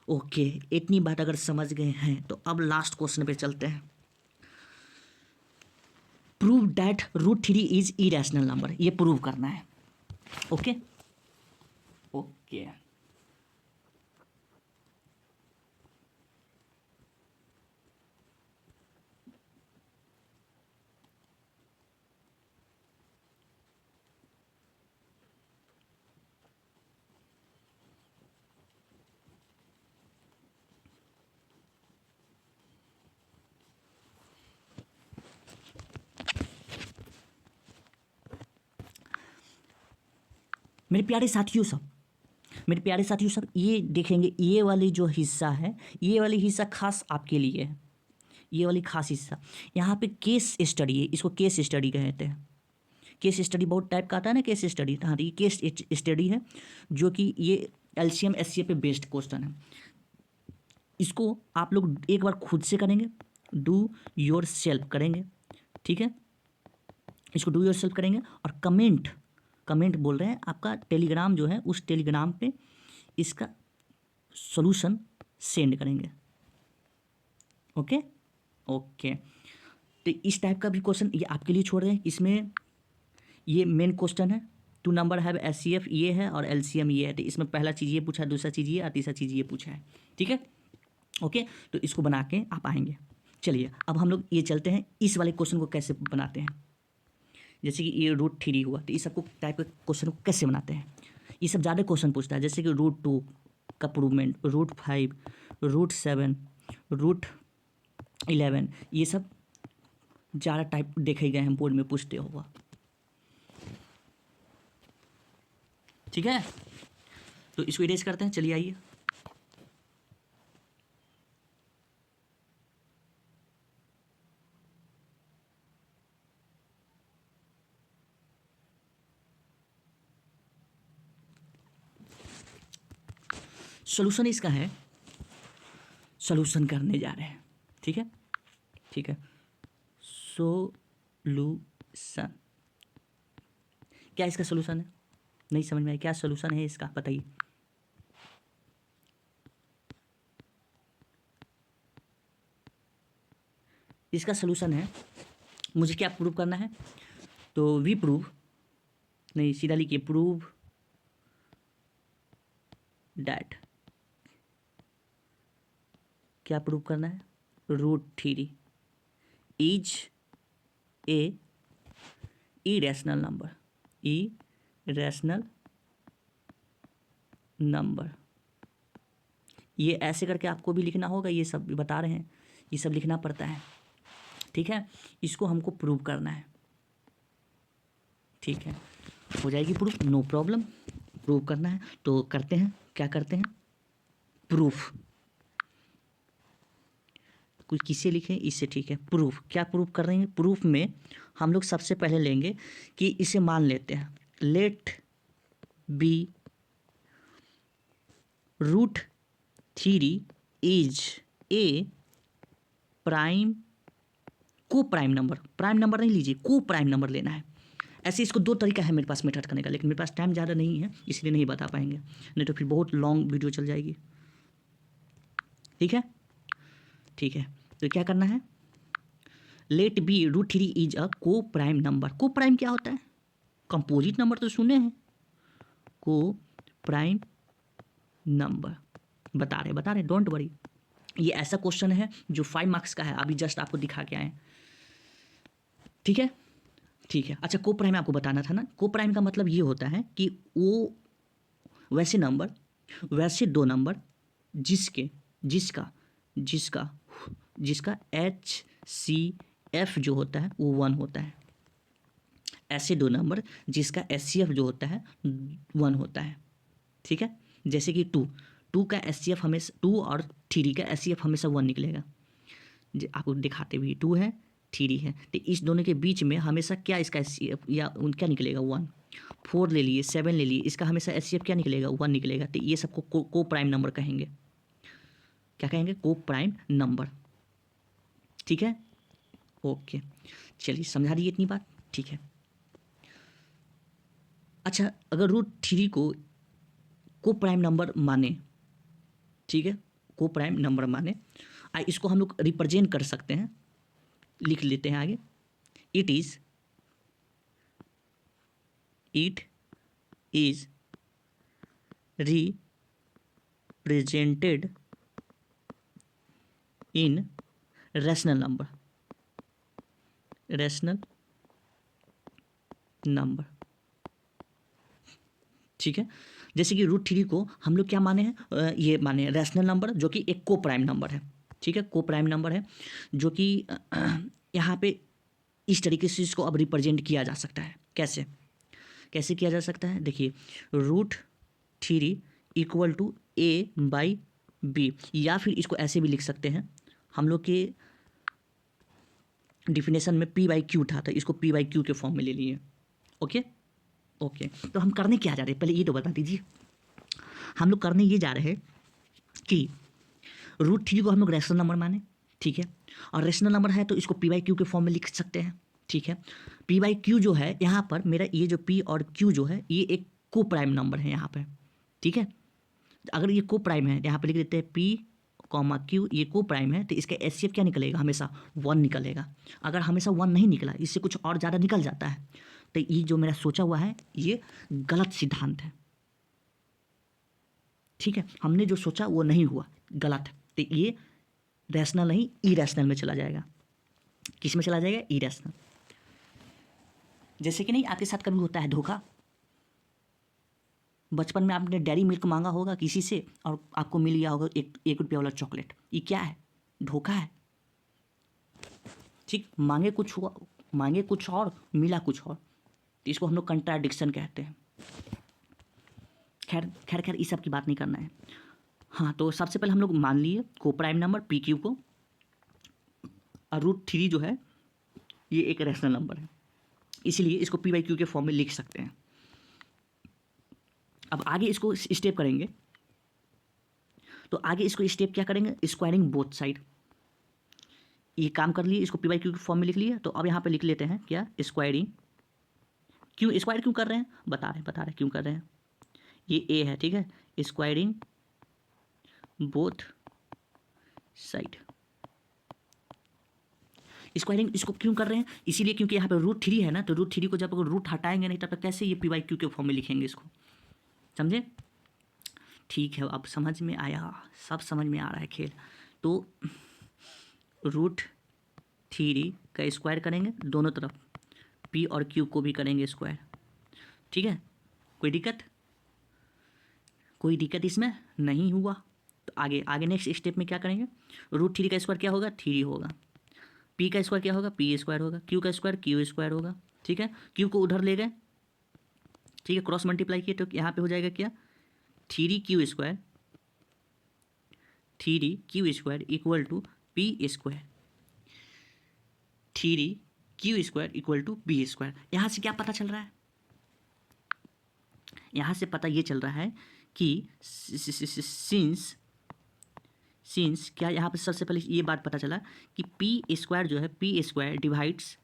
ओके। इतनी बात अगर समझ गए हैं तो अब लास्ट क्वेश्चन पे चलते हैं। Prove that √3 is irrational number, ये प्रूव करना है, ओके, ओके। मेरे प्यारे साथियों सब, मेरे प्यारे साथियों सब, ये देखेंगे, ये वाली जो हिस्सा है, ये वाली हिस्सा खास आपके लिए है। ये वाली खास हिस्सा यहाँ पे केस स्टडी है, इसको केस स्टडी कहते हैं। केस स्टडी बहुत टाइप का आता है ना, केस स्टडी। हाँ, ये केस स्टडी है, जो कि ये एलसीएम एचसीएफ पे बेस्ड क्वेश्चन है। इसको आप लोग एक बार खुद से करेंगे, डू योर सेल्फ करेंगे, ठीक है। इसको डू योर सेल्फ करेंगे और कमेंट बोल रहे हैं आपका टेलीग्राम जो है, उस टेलीग्राम पे इसका सॉल्यूशन सेंड करेंगे। ओके ओके, तो इस टाइप का भी क्वेश्चन ये आपके लिए छोड़ रहे हैं। इसमें ये मेन क्वेश्चन है, 2 नंबर है, एचसीएफ ये है और एलसीएम ये है। तो इसमें पहला चीज़ ये पूछा है, दूसरा चीज़ ये और तीसरा चीज़ ये पूछा है, ठीक है। ओके, तो इसको बना के आप आएंगे। चलिए अब हम लोग ये चलते हैं, इस वाले क्वेश्चन को कैसे बनाते हैं। जैसे कि ये √3 हुआ, तो इस सबको टाइप के क्वेश्चन को कैसे बनाते हैं। ये सब ज़्यादा क्वेश्चन पूछता है, जैसे कि √2 का प्रूवमेंट, √5, √7, √11, ये सब ज़्यादा टाइप देखे गए हैं, बोर्ड में पूछते हुआ, ठीक है। तो इसको इरेज करते हैं, चलिए आइए। सॉल्यूशन इसका है, सॉल्यूशन करने जा रहे हैं, ठीक है, ठीक है। सॉल्यूशन, क्या इसका सॉल्यूशन है, नहीं समझ में आया, क्या सॉल्यूशन है इसका, बताइए। इसका सॉल्यूशन है, मुझे क्या प्रूव करना है, तो वी प्रूव, नहीं सीधा लिखिए, प्रूव डैट, क्या प्रूव करना है, √3 is A irrational number, irrational number. ये ऐसे करके आपको भी लिखना होगा, ये सब बता रहे हैं, ये सब लिखना पड़ता है, ठीक है। इसको हमको प्रूव करना है, ठीक है, हो जाएगी प्रूफ, नो प्रॉब्लम। प्रूव करना है तो करते हैं, क्या करते हैं, प्रूफ, कुछ किसे लिखें इससे, ठीक है। प्रूफ, क्या प्रूफ कर रहे हैं, प्रूफ में हम लोग सबसे पहले लेंगे कि इसे मान लेते हैं, let be √3 is a prime, coprime number, prime number नहीं लीजिए, को प्राइम नंबर लेना है। ऐसे इसको 2 तरीका है मेरे पास मेथड करने का, लेकिन मेरे पास टाइम ज़्यादा नहीं है, इसलिए नहीं बता पाएंगे, नहीं तो फिर बहुत लॉन्ग वीडियो चल जाएगी, ठीक है, ठीक है। तो क्या करना है, लेट बी √3 इज अ को प्राइम नंबर। को प्राइम क्या होता है, कंपोजिट नंबर तो सुने हैं, को प्राइम नंबर बता रहे, डोंट वरी। ये ऐसा क्वेश्चन है जो 5 मार्क्स का है, अभी जस्ट आपको दिखा के आए, ठीक है, ठीक है। अच्छा, को प्राइम आपको बताना था ना, को प्राइम का मतलब ये होता है कि वो वैसे नंबर, वैसे 2 नंबर जिसका HCF जो होता है वो 1 होता है, ऐसे 2 नंबर जिसका HCF जो होता है 1 होता है, ठीक है। जैसे कि 2 का HCF हमेशा, 2 और 3 का HCF हमेशा 1 निकलेगा, आपको दिखाते हुए 2 है 3 है, तो इस दोनों के बीच में हमेशा क्या इसका HCF या क्या निकलेगा 1। 4 ले लिए, 7 ले लिए, इसका हमेशा HCF क्या निकलेगा 1 निकलेगा, तो ये सबको को प्राइम नंबर कहेंगे, क्या कहेंगे, को प्राइम नंबर, ठीक है। ओके, चलिए समझा दिए इतनी बात, ठीक है। अच्छा, अगर √3 को प्राइम नंबर माने, ठीक है, को प्राइम नंबर माने, इसको हम लोग रिप्रेजेंट कर सकते हैं, लिख लेते हैं आगे, it is represented in rational number, ठीक है। जैसे कि √3 को हम लोग क्या माने हैं, ये माने रैशनल नंबर, जो कि एक को प्राइम नंबर है, ठीक है, को प्राइम नंबर है, जो कि यहाँ पे इस तरीके से इसको अब रिप्रेजेंट किया जा सकता है, कैसे, कैसे किया जा सकता है, देखिए √3 इक्वल टू a/b, या फिर इसको ऐसे भी लिख सकते हैं, हम लोग के डिफिनेशन में p/q था तो इसको p/q के फॉर्म में ले लिए। ओके ओके, तो हम करने क्या जा रहे हैं, पहले ये तो बता दीजिए। हम लोग करने ये जा रहे हैं कि √3 को हम लोग रैशनल नंबर माने, ठीक है, और रैशनल नंबर है तो इसको p/q के फॉर्म में लिख सकते हैं, ठीक है। p/q जो है यहाँ पर मेरा ये जो p और q जो है ये एक को प्राइम नंबर है यहाँ पे, ठीक है। अगर ये को प्राइम है यहाँ पे लिख देते हैं p, q, ये को प्राइम है तो इसका एचसीएफ क्या निकलेगा, हमेशा 1 निकलेगा। अगर हमेशा 1 नहीं निकला, इससे कुछ और ज़्यादा निकल जाता है, तो ये जो मेरा सोचा हुआ है ये गलत सिद्धांत है, ठीक है। हमने जो सोचा वो नहीं हुआ, गलत है, तो ये रैशनल नहीं इरैशनल में चला जाएगा। किस में चला जाएगा, इरैशनल। जैसे कि नहीं आपके साथ कभी होता है धोखा, बचपन में आपने डेयरी मिल्क मांगा होगा किसी से और आपको मिल गया होगा एक रुपया वाला चॉकलेट, ये क्या है, धोखा है, ठीक। मांगे कुछ और मिला कुछ और, तो इसको हम लोग कंट्राडिक्शन कहते हैं। खैर खैर खैर इस सब की बात नहीं करना है। हाँ, तो सबसे पहले हम लोग मान लिए को प्राइम नंबर PQ को, और √3 जो है ये एक रैशनल नंबर है, इसीलिए इसको p/q के फॉर्म में लिख सकते हैं। अब आगे इसको स्टेप करेंगे, तो आगे इसको स्टेप क्या करेंगे, स्क्वायरिंग बोथ साइड। ये काम कर लिए, इसको p/q के फॉर्म में लिख लिया, तो अब यहाँ पे लिख लेते हैं क्या, स्क्वायरिंग। क्यों स्क्वायर क्यों कर रहे हैं, बता रहे क्यों कर रहे हैं। ये a है, ठीक है, स्क्वायरिंग बोथ साइड। स्क्वायरिंग इसको क्यों कर रहे हैं, इसीलिए क्योंकि यहाँ पे √3 है ना, तो √3 को जब अगर रूट हटाएंगे नहीं तब तक कैसे ये p/q के फॉर्म में लिखेंगे इसको, समझे। ठीक है, अब समझ में आया, सब समझ में आ रहा है खेल। तो √3 का स्क्वायर करेंगे दोनों तरफ, p और q को भी करेंगे स्क्वायर, ठीक है। कोई दिक्कत इसमें नहीं हुआ। तो आगे नेक्स्ट स्टेप में क्या करेंगे, √3 का स्क्वायर क्या होगा, 3 होगा, p का स्क्वायर क्या होगा, p² होगा, q का स्क्वायर q² होगा, ठीक है। q को उधर ले गए, ठीक है, क्रॉस मल्टीप्लाई किए तो यहाँ पे हो जाएगा क्या, 3q² equal to p², 3q² equal to p²। यहाँ से क्या पता चल रहा है, यहाँ से पता ये चल रहा है कि सिंस क्या, यहाँ पे सबसे पहले ये बात पता चला कि p² जो है, p² डिवाइड्स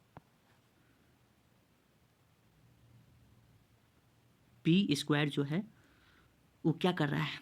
p² जो है वो क्या कर रहा है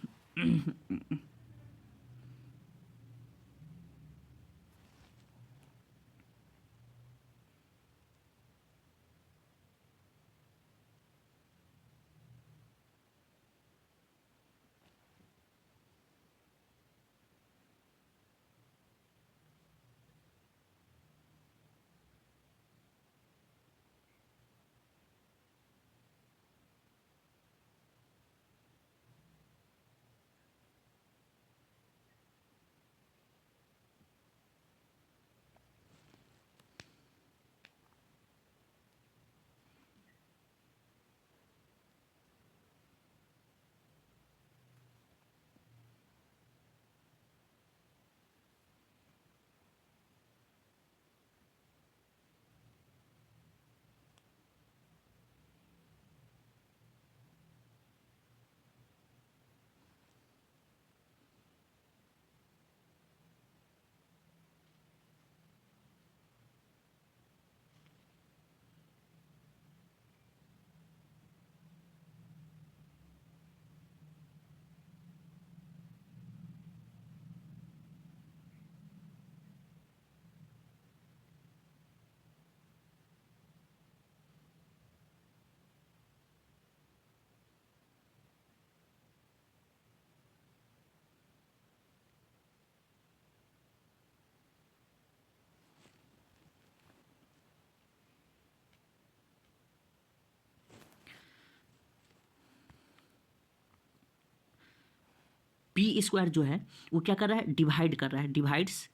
p² जो है वो क्या कर रहा है, डिवाइड कर रहा है, डिवाइड्स,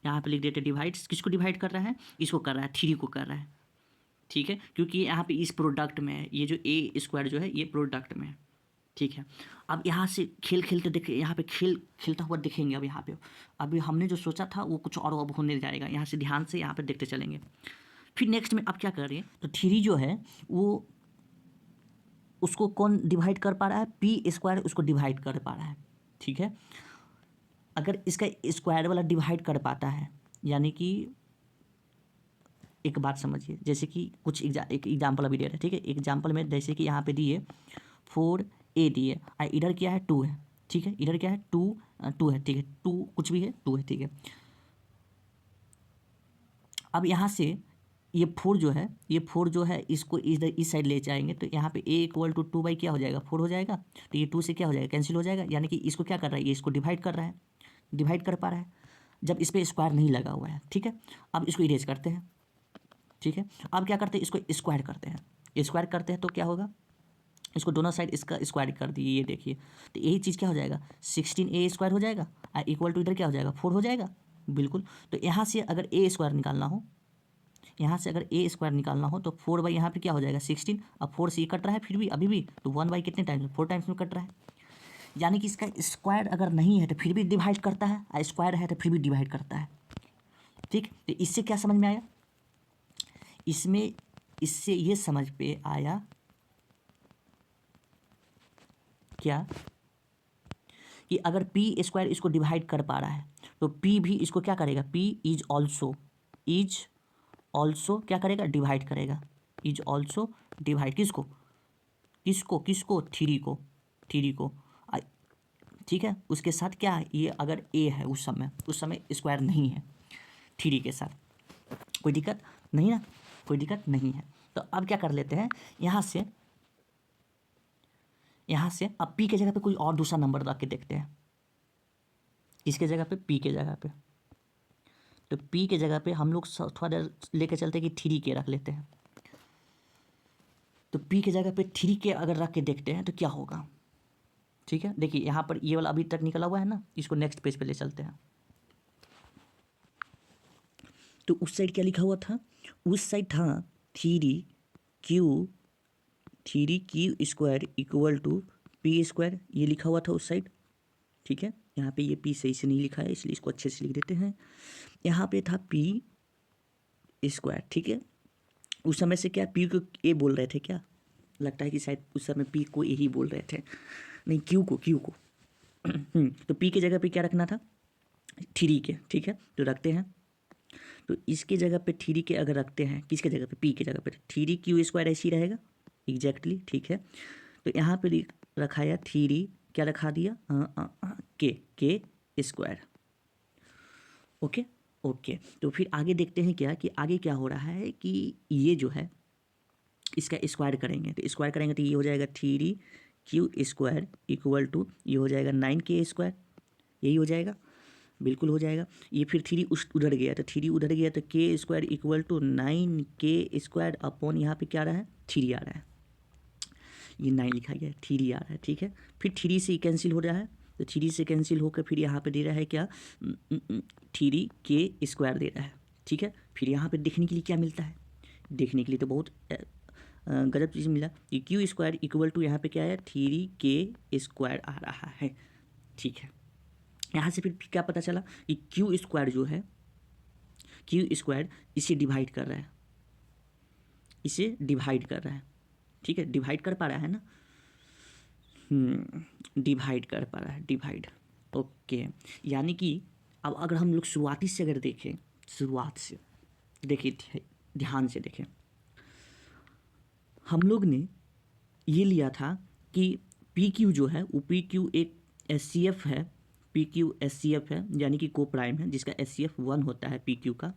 यहाँ पे लिख देते डिवाइड्स, किसको डिवाइड कर रहा है, इसको कर रहा है, 3 को कर रहा है, ठीक है, क्योंकि यहाँ पे इस प्रोडक्ट में है, ये जो ए स्क्वायर जो है ये प्रोडक्ट में है, ठीक है। अब यहाँ से खेल खेलते देखे, यहाँ पे खेल खेलता हुआ दिखेंगे। अब यहाँ पे अभी हमने जो सोचा था वो कुछ और अब होने जाएगा। यहाँ से ध्यान से यहाँ पे देखते चलेंगे। फिर नेक्स्ट में अब क्या कर रहे हैं, तो थ्री जो है वो उसको कौन डिवाइड कर पा रहा है, पी स्क्वायर उसको डिवाइड कर पा रहा है, ठीक है। अगर इसका स्क्वायर वाला डिवाइड कर पाता है, यानी कि एक बात समझिए, जैसे कि कुछ एक एग्जाम्पल अभी दे रहे हैं, ठीक है। एग्जाम्पल में जैसे कि यहाँ पे दिए 4a दिए और इधर क्या है 2 है, ठीक है। इधर क्या है 2 है, ठीक है। 2 कुछ भी है 2 है, ठीक है। अब यहाँ से ये 4 जो है, ये 4 जो है इसको इधर इस साइड ले जाएंगे तो यहाँ पे a इक्वल टू 2 बाई क्या हो जाएगा 4 हो जाएगा। तो ये 2 से क्या हो जाएगा कैंसिल हो जाएगा, यानी कि इसको क्या कर रहा है, ये इसको डिवाइड कर रहा है, डिवाइड कर पा रहा है जब इस पर स्क्वायर नहीं लगा हुआ है, ठीक है। अब इसको इरेज करते हैं, ठीक है। अब क्या करते हैं, इसको स्क्वायर करते हैं। स्क्वायर करते हैं तो क्या होगा, इसको दोनों साइड इसका स्क्वायर कर दिए, ये देखिए। तो यही चीज़ क्या हो जाएगा 16a स्क्वायर हो जाएगा और इक्वल टू इधर क्या हो जाएगा 4 हो जाएगा, बिल्कुल। तो यहाँ से अगर a स्क्वायर निकालना हो, यहाँ से अगर a स्क्वायर निकालना हो तो 4 बाई यहाँ पे क्या हो जाएगा 16। अब 4 से ये कट रहा है फिर भी अभी भी, तो 1 बाई कितने टाइम्स 4 टाइम्स में कट रहा है, यानी कि इसका स्क्वायर अगर नहीं है तो फिर भी डिवाइड करता है और स्क्वायर है तो फिर भी डिवाइड करता है, ठीक। तो इससे क्या समझ में आया, इसमें इससे ये समझ पे आया क्या कि अगर पी स्क्वायर इसको डिवाइड कर पा रहा है तो पी भी इसको क्या करेगा, पी इज ऑल्सो क्या करेगा डिवाइड करेगा, इज ऑल्सो डिवाइड किसको किसको किसको थ्री को आ- ठीक है। उसके साथ क्या है, ये अगर ए है उस समय स्क्वायर नहीं है थ्री के साथ, कोई दिक्कत नहीं ना, कोई दिक्कत नहीं है। तो अब क्या कर लेते हैं, यहाँ से अब पी के जगह पे कोई और दूसरा नंबर रख के देखते हैं। इसके जगह पे पी के जगह पे, तो पी के जगह पे हम लोग थोड़ा देर लेके चलते हैं कि थ्री के रख लेते हैं। तो पी के जगह पे थ्री के अगर रख के देखते हैं तो क्या होगा, ठीक है। देखिए यहाँ पर ये वाला अभी तक निकला हुआ है ना, इसको नेक्स्ट पेज पे ले चलते हैं। तो उस साइड क्या लिखा हुआ था, उस साइड था Q square equal to P square, ये लिखा हुआ था उस साइड, ठीक है। यहाँ पे ये पी सही से नहीं लिखा है इसलिए इसको अच्छे से लिख देते हैं। यहाँ पे था पी स्क्वायर, ठीक है। उस समय से क्या पी को ए बोल रहे थे क्या, लगता है कि शायद उस समय पी को ए ही बोल रहे थे, नहीं क्यू को तो पी के जगह पे क्या रखना था थ्री के, ठीक है। तो रखते हैं, तो इसके जगह पे थ्री के अगर रखते हैं, किसके जगह पे पी के जगह पे थ्री क्यू स्क्वायर ऐसे ही रहेगा एग्जैक्टली, ठीक है। तो यहाँ पे रखाया थ्री, क्या रखा दिया के स्क्वायर, ओके ओके। तो फिर आगे देखते हैं क्या कि आगे क्या हो रहा है कि ये जो है इसका स्क्वायर करेंगे, तो स्क्वायर करेंगे तो ये हो जाएगा three Q square equal to ये हो जाएगा 9k स्क्वायर, यही हो जाएगा, बिल्कुल हो जाएगा। ये फिर थ्री उधर गया तो थ्री उधर गया तो K square equal to 9k square upon यहाँ पे क्या आ रहा है थ्री आ रहा है, ये 9 लिखा गया है थ्री आ रहा है, ठीक है। फिर थ्री से कैंसिल हो रहा है, तो थ्री से कैंसिल होकर फिर यहाँ पे दे रहा है क्या थ्री के स्क्वायर दे रहा है, ठीक है। फिर यहाँ पे देखने के लिए क्या मिलता है, देखने के लिए तो बहुत गजब चीज़ मिला कि क्यू स्क्वायर इक्वल टू यहाँ पे क्या है थ्री के स्क्वायर आ रहा है, ठीक है। यहाँ से फिर क्या पता चला कि क्यू स्क्वायर जो है क्यू स्क्वायर इसे डिवाइड कर रहा है, इसे डिवाइड कर रहा है, ठीक है। डिवाइड कर पा रहा है ना, डिवाइड कर पा रहा है, डिवाइड, ओके। यानी कि अब अगर हम लोग शुरुआती से अगर देखें, शुरुआत से देखिए ध्यान से देखें, हम लोग ने ये लिया था कि पी क्यू जो है वो पी क्यू एक एस सी एफ है, P Q S C F है यानी कि को प्राइम है जिसका एस सी एफ 1 होता है पी क्यू का।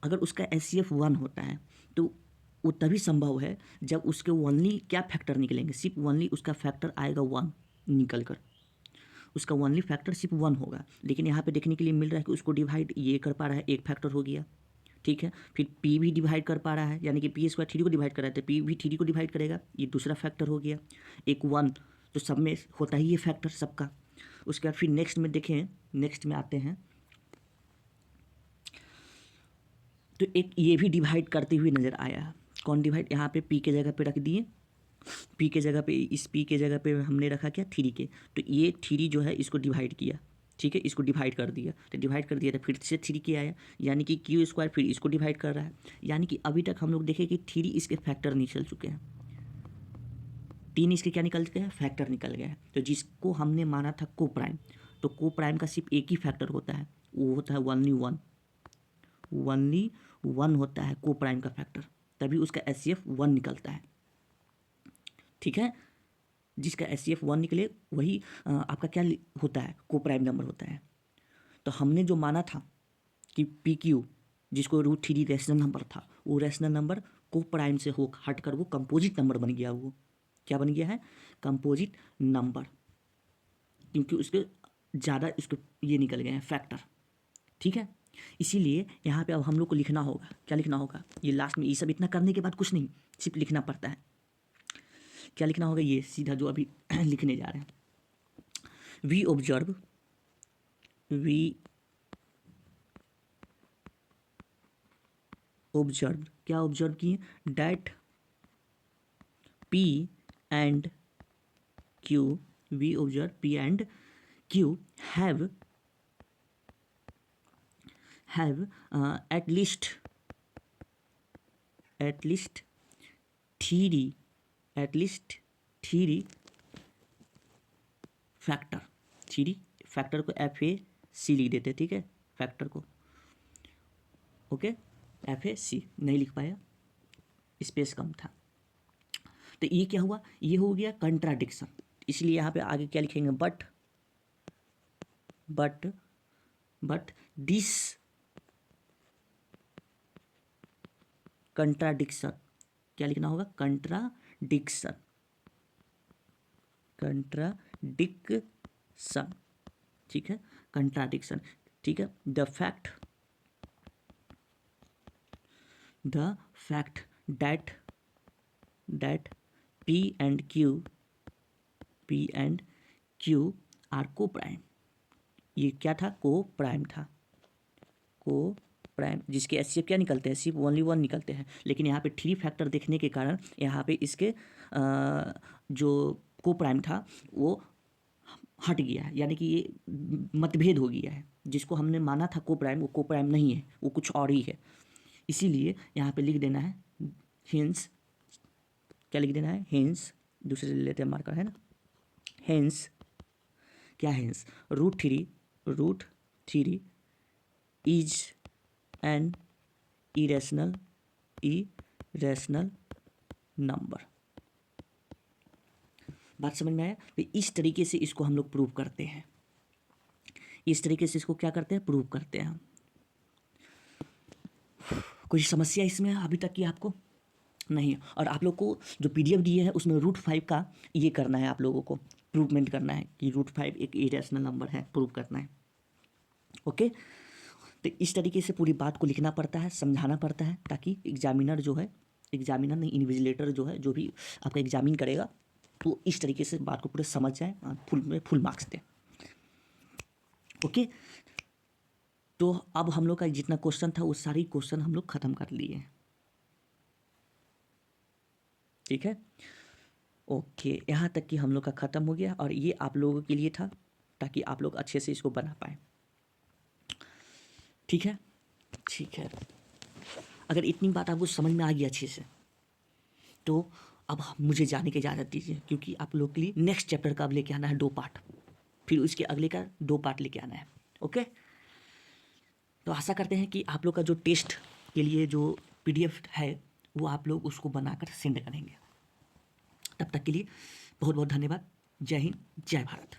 अगर उसका एस सी एफ 1 होता है तो वो तभी संभव है जब उसके ओनली क्या फैक्टर निकलेंगे, सिर्फ ओनली उसका फैक्टर आएगा 1 निकल कर, उसका ओनली फैक्टर सिर्फ 1 होगा। लेकिन यहाँ पे देखने के लिए मिल रहा है कि उसको डिवाइड ये कर पा रहा है, एक फैक्टर हो गया, ठीक है। फिर पी भी डिवाइड कर पा रहा है, यानी कि पी स्क्वायर थ्री को डिवाइड कर रहा है तो पी भी थ्री को डिवाइड करेगा, ये दूसरा फैक्टर हो गया, एक 1 तो सब में होता ही ये फैक्टर सबका। उसके बाद फिर नेक्स्ट में देखें, नेक्स्ट में आते हैं तो एक ये भी डिवाइड करते हुए नज़र आया। कौन डिवाइड? यहाँ पे पी के जगह पे रख दिए, पी के जगह पे, इस पी के जगह पे हमने रखा क्या? थ्री के। तो ये थ्री जो है इसको डिवाइड किया, ठीक है, इसको डिवाइड कर दिया, तो डिवाइड कर दिया तो फिर से थ्री के आया, यानी कि क्यू स्क्वायर फिर इसको डिवाइड कर रहा है। यानी कि अभी तक हम लोग देखें कि थ्री इसके फैक्टर निकल चुके हैं, तीन इसके क्या निकल गए हैं? फैक्टर निकल गया है। तो जिसको हमने माना था को प्राइम, तो को प्राइम का सिर्फ एक ही फैक्टर होता है, वो होता है ओनली वन, ओनली वन होता है को प्राइम का फैक्टर, तभी उसका एचसीएफ वन निकलता है, ठीक है। जिसका एचसीएफ वन निकले वही आपका क्या होता है? को प्राइम नंबर होता है। तो हमने जो माना था कि पी क्यू, जिसको रूट थ्री रैशनल नंबर था, वो रैशनल नंबर को प्राइम से हो हट कर वो कंपोजिट नंबर बन गया। वो क्या बन गया है? कंपोजिट नंबर, क्योंकि उसके ज़्यादा इसको ये निकल गए हैं फैक्टर, ठीक है। इसीलिए यहाँ पे अब हम लोग को लिखना होगा, क्या लिखना होगा? ये लास्ट में ये सब इतना करने के बाद कुछ नहीं, सिर्फ लिखना पड़ता है। क्या लिखना होगा? ये सीधा जो अभी लिखने जा रहे हैं, वी ऑब्जर्व, वी ऑब्जर्व, क्या ऑब्जर्व किए? That P and Q, we observe P and Q have at least three factor, three factor को FAC लिख देते, ठीक है, फैक्टर को, ओके, FAC नहीं लिख पाया, स्पेस कम था। तो ये क्या हुआ? ये हो गया कंट्राडिक्शन। इसलिए यहाँ पे आगे क्या लिखेंगे? बट दिस कंट्राडिक्शन, क्या लिखना होगा? कंट्राडिक्शन, ठीक है, कंट्राडिक्शन, ठीक है। The fact that P and Q are coprime, ये क्या था? को प्राइम था, को प्राइम, जिसके एचसीएफ क्या निकलते हैं? सिर्फ ओनली वन निकलते हैं। लेकिन यहाँ पे थ्री फैक्टर देखने के कारण यहाँ पे इसके जो को प्राइम था वो हट गया है, यानी कि ये मतभेद हो गया है। जिसको हमने माना था को प्राइम, वो को प्राइम नहीं है, वो कुछ और ही है। इसीलिए यहाँ पे लिख देना है हेंस, क्या लिख देना है? हेंस, दूसरे ले लेते हैं मार्कर, है ना। हेंस, क्या hence? Root three is an irrational number. बात समझ में आया? तो इस तरीके से इसको हम लोग प्रूव करते हैं, इस तरीके से इसको क्या करते हैं? प्रूव करते हैं। कोई समस्या इसमें अभी तक की आपको? नहीं। और आप लोग को जो PDF दिए है उसमें √5 का ये करना है, आप लोगों को प्रूवमेंट करना है कि √5 एक इरेशनल नंबर है, प्रूव करना है, ओके। तो इस तरीके से पूरी बात को लिखना पड़ता है, समझाना पड़ता है, ताकि एग्जामिनर जो है, एग्जामिनर नहीं, इन्विजिलेटर जो है, जो भी आपका एग्जामिन करेगा, तो इस तरीके से बात को पूरे समझ जाए, फुल मार्क्स दें, ओके। तो अब हम लोग का जितना क्वेश्चन था वो सारी क्वेश्चन हम लोग ख़त्म कर लिए हैं, ठीक है, ओके। यहाँ तक कि हम लोग का ख़त्म हो गया, और ये आप लोगों के लिए था ताकि आप लोग अच्छे से इसको बना पाएँ, ठीक है, ठीक है। अगर इतनी बात आपको समझ में आ गई अच्छे से, तो अब मुझे जाने की इजाज़त दीजिए, क्योंकि आप लोग के लिए नेक्स्ट चैप्टर का अब लेके आना है 2 पार्ट, फिर उसके अगले का 2 पार्ट लेके आना है, ओके। तो आशा करते हैं कि आप लोग का जो टेस्ट के लिए जो PDF है वो आप लोग उसको बनाकर सेंड करेंगे। तब तक के लिए बहुत बहुत धन्यवाद। जय हिंद, जय भारत।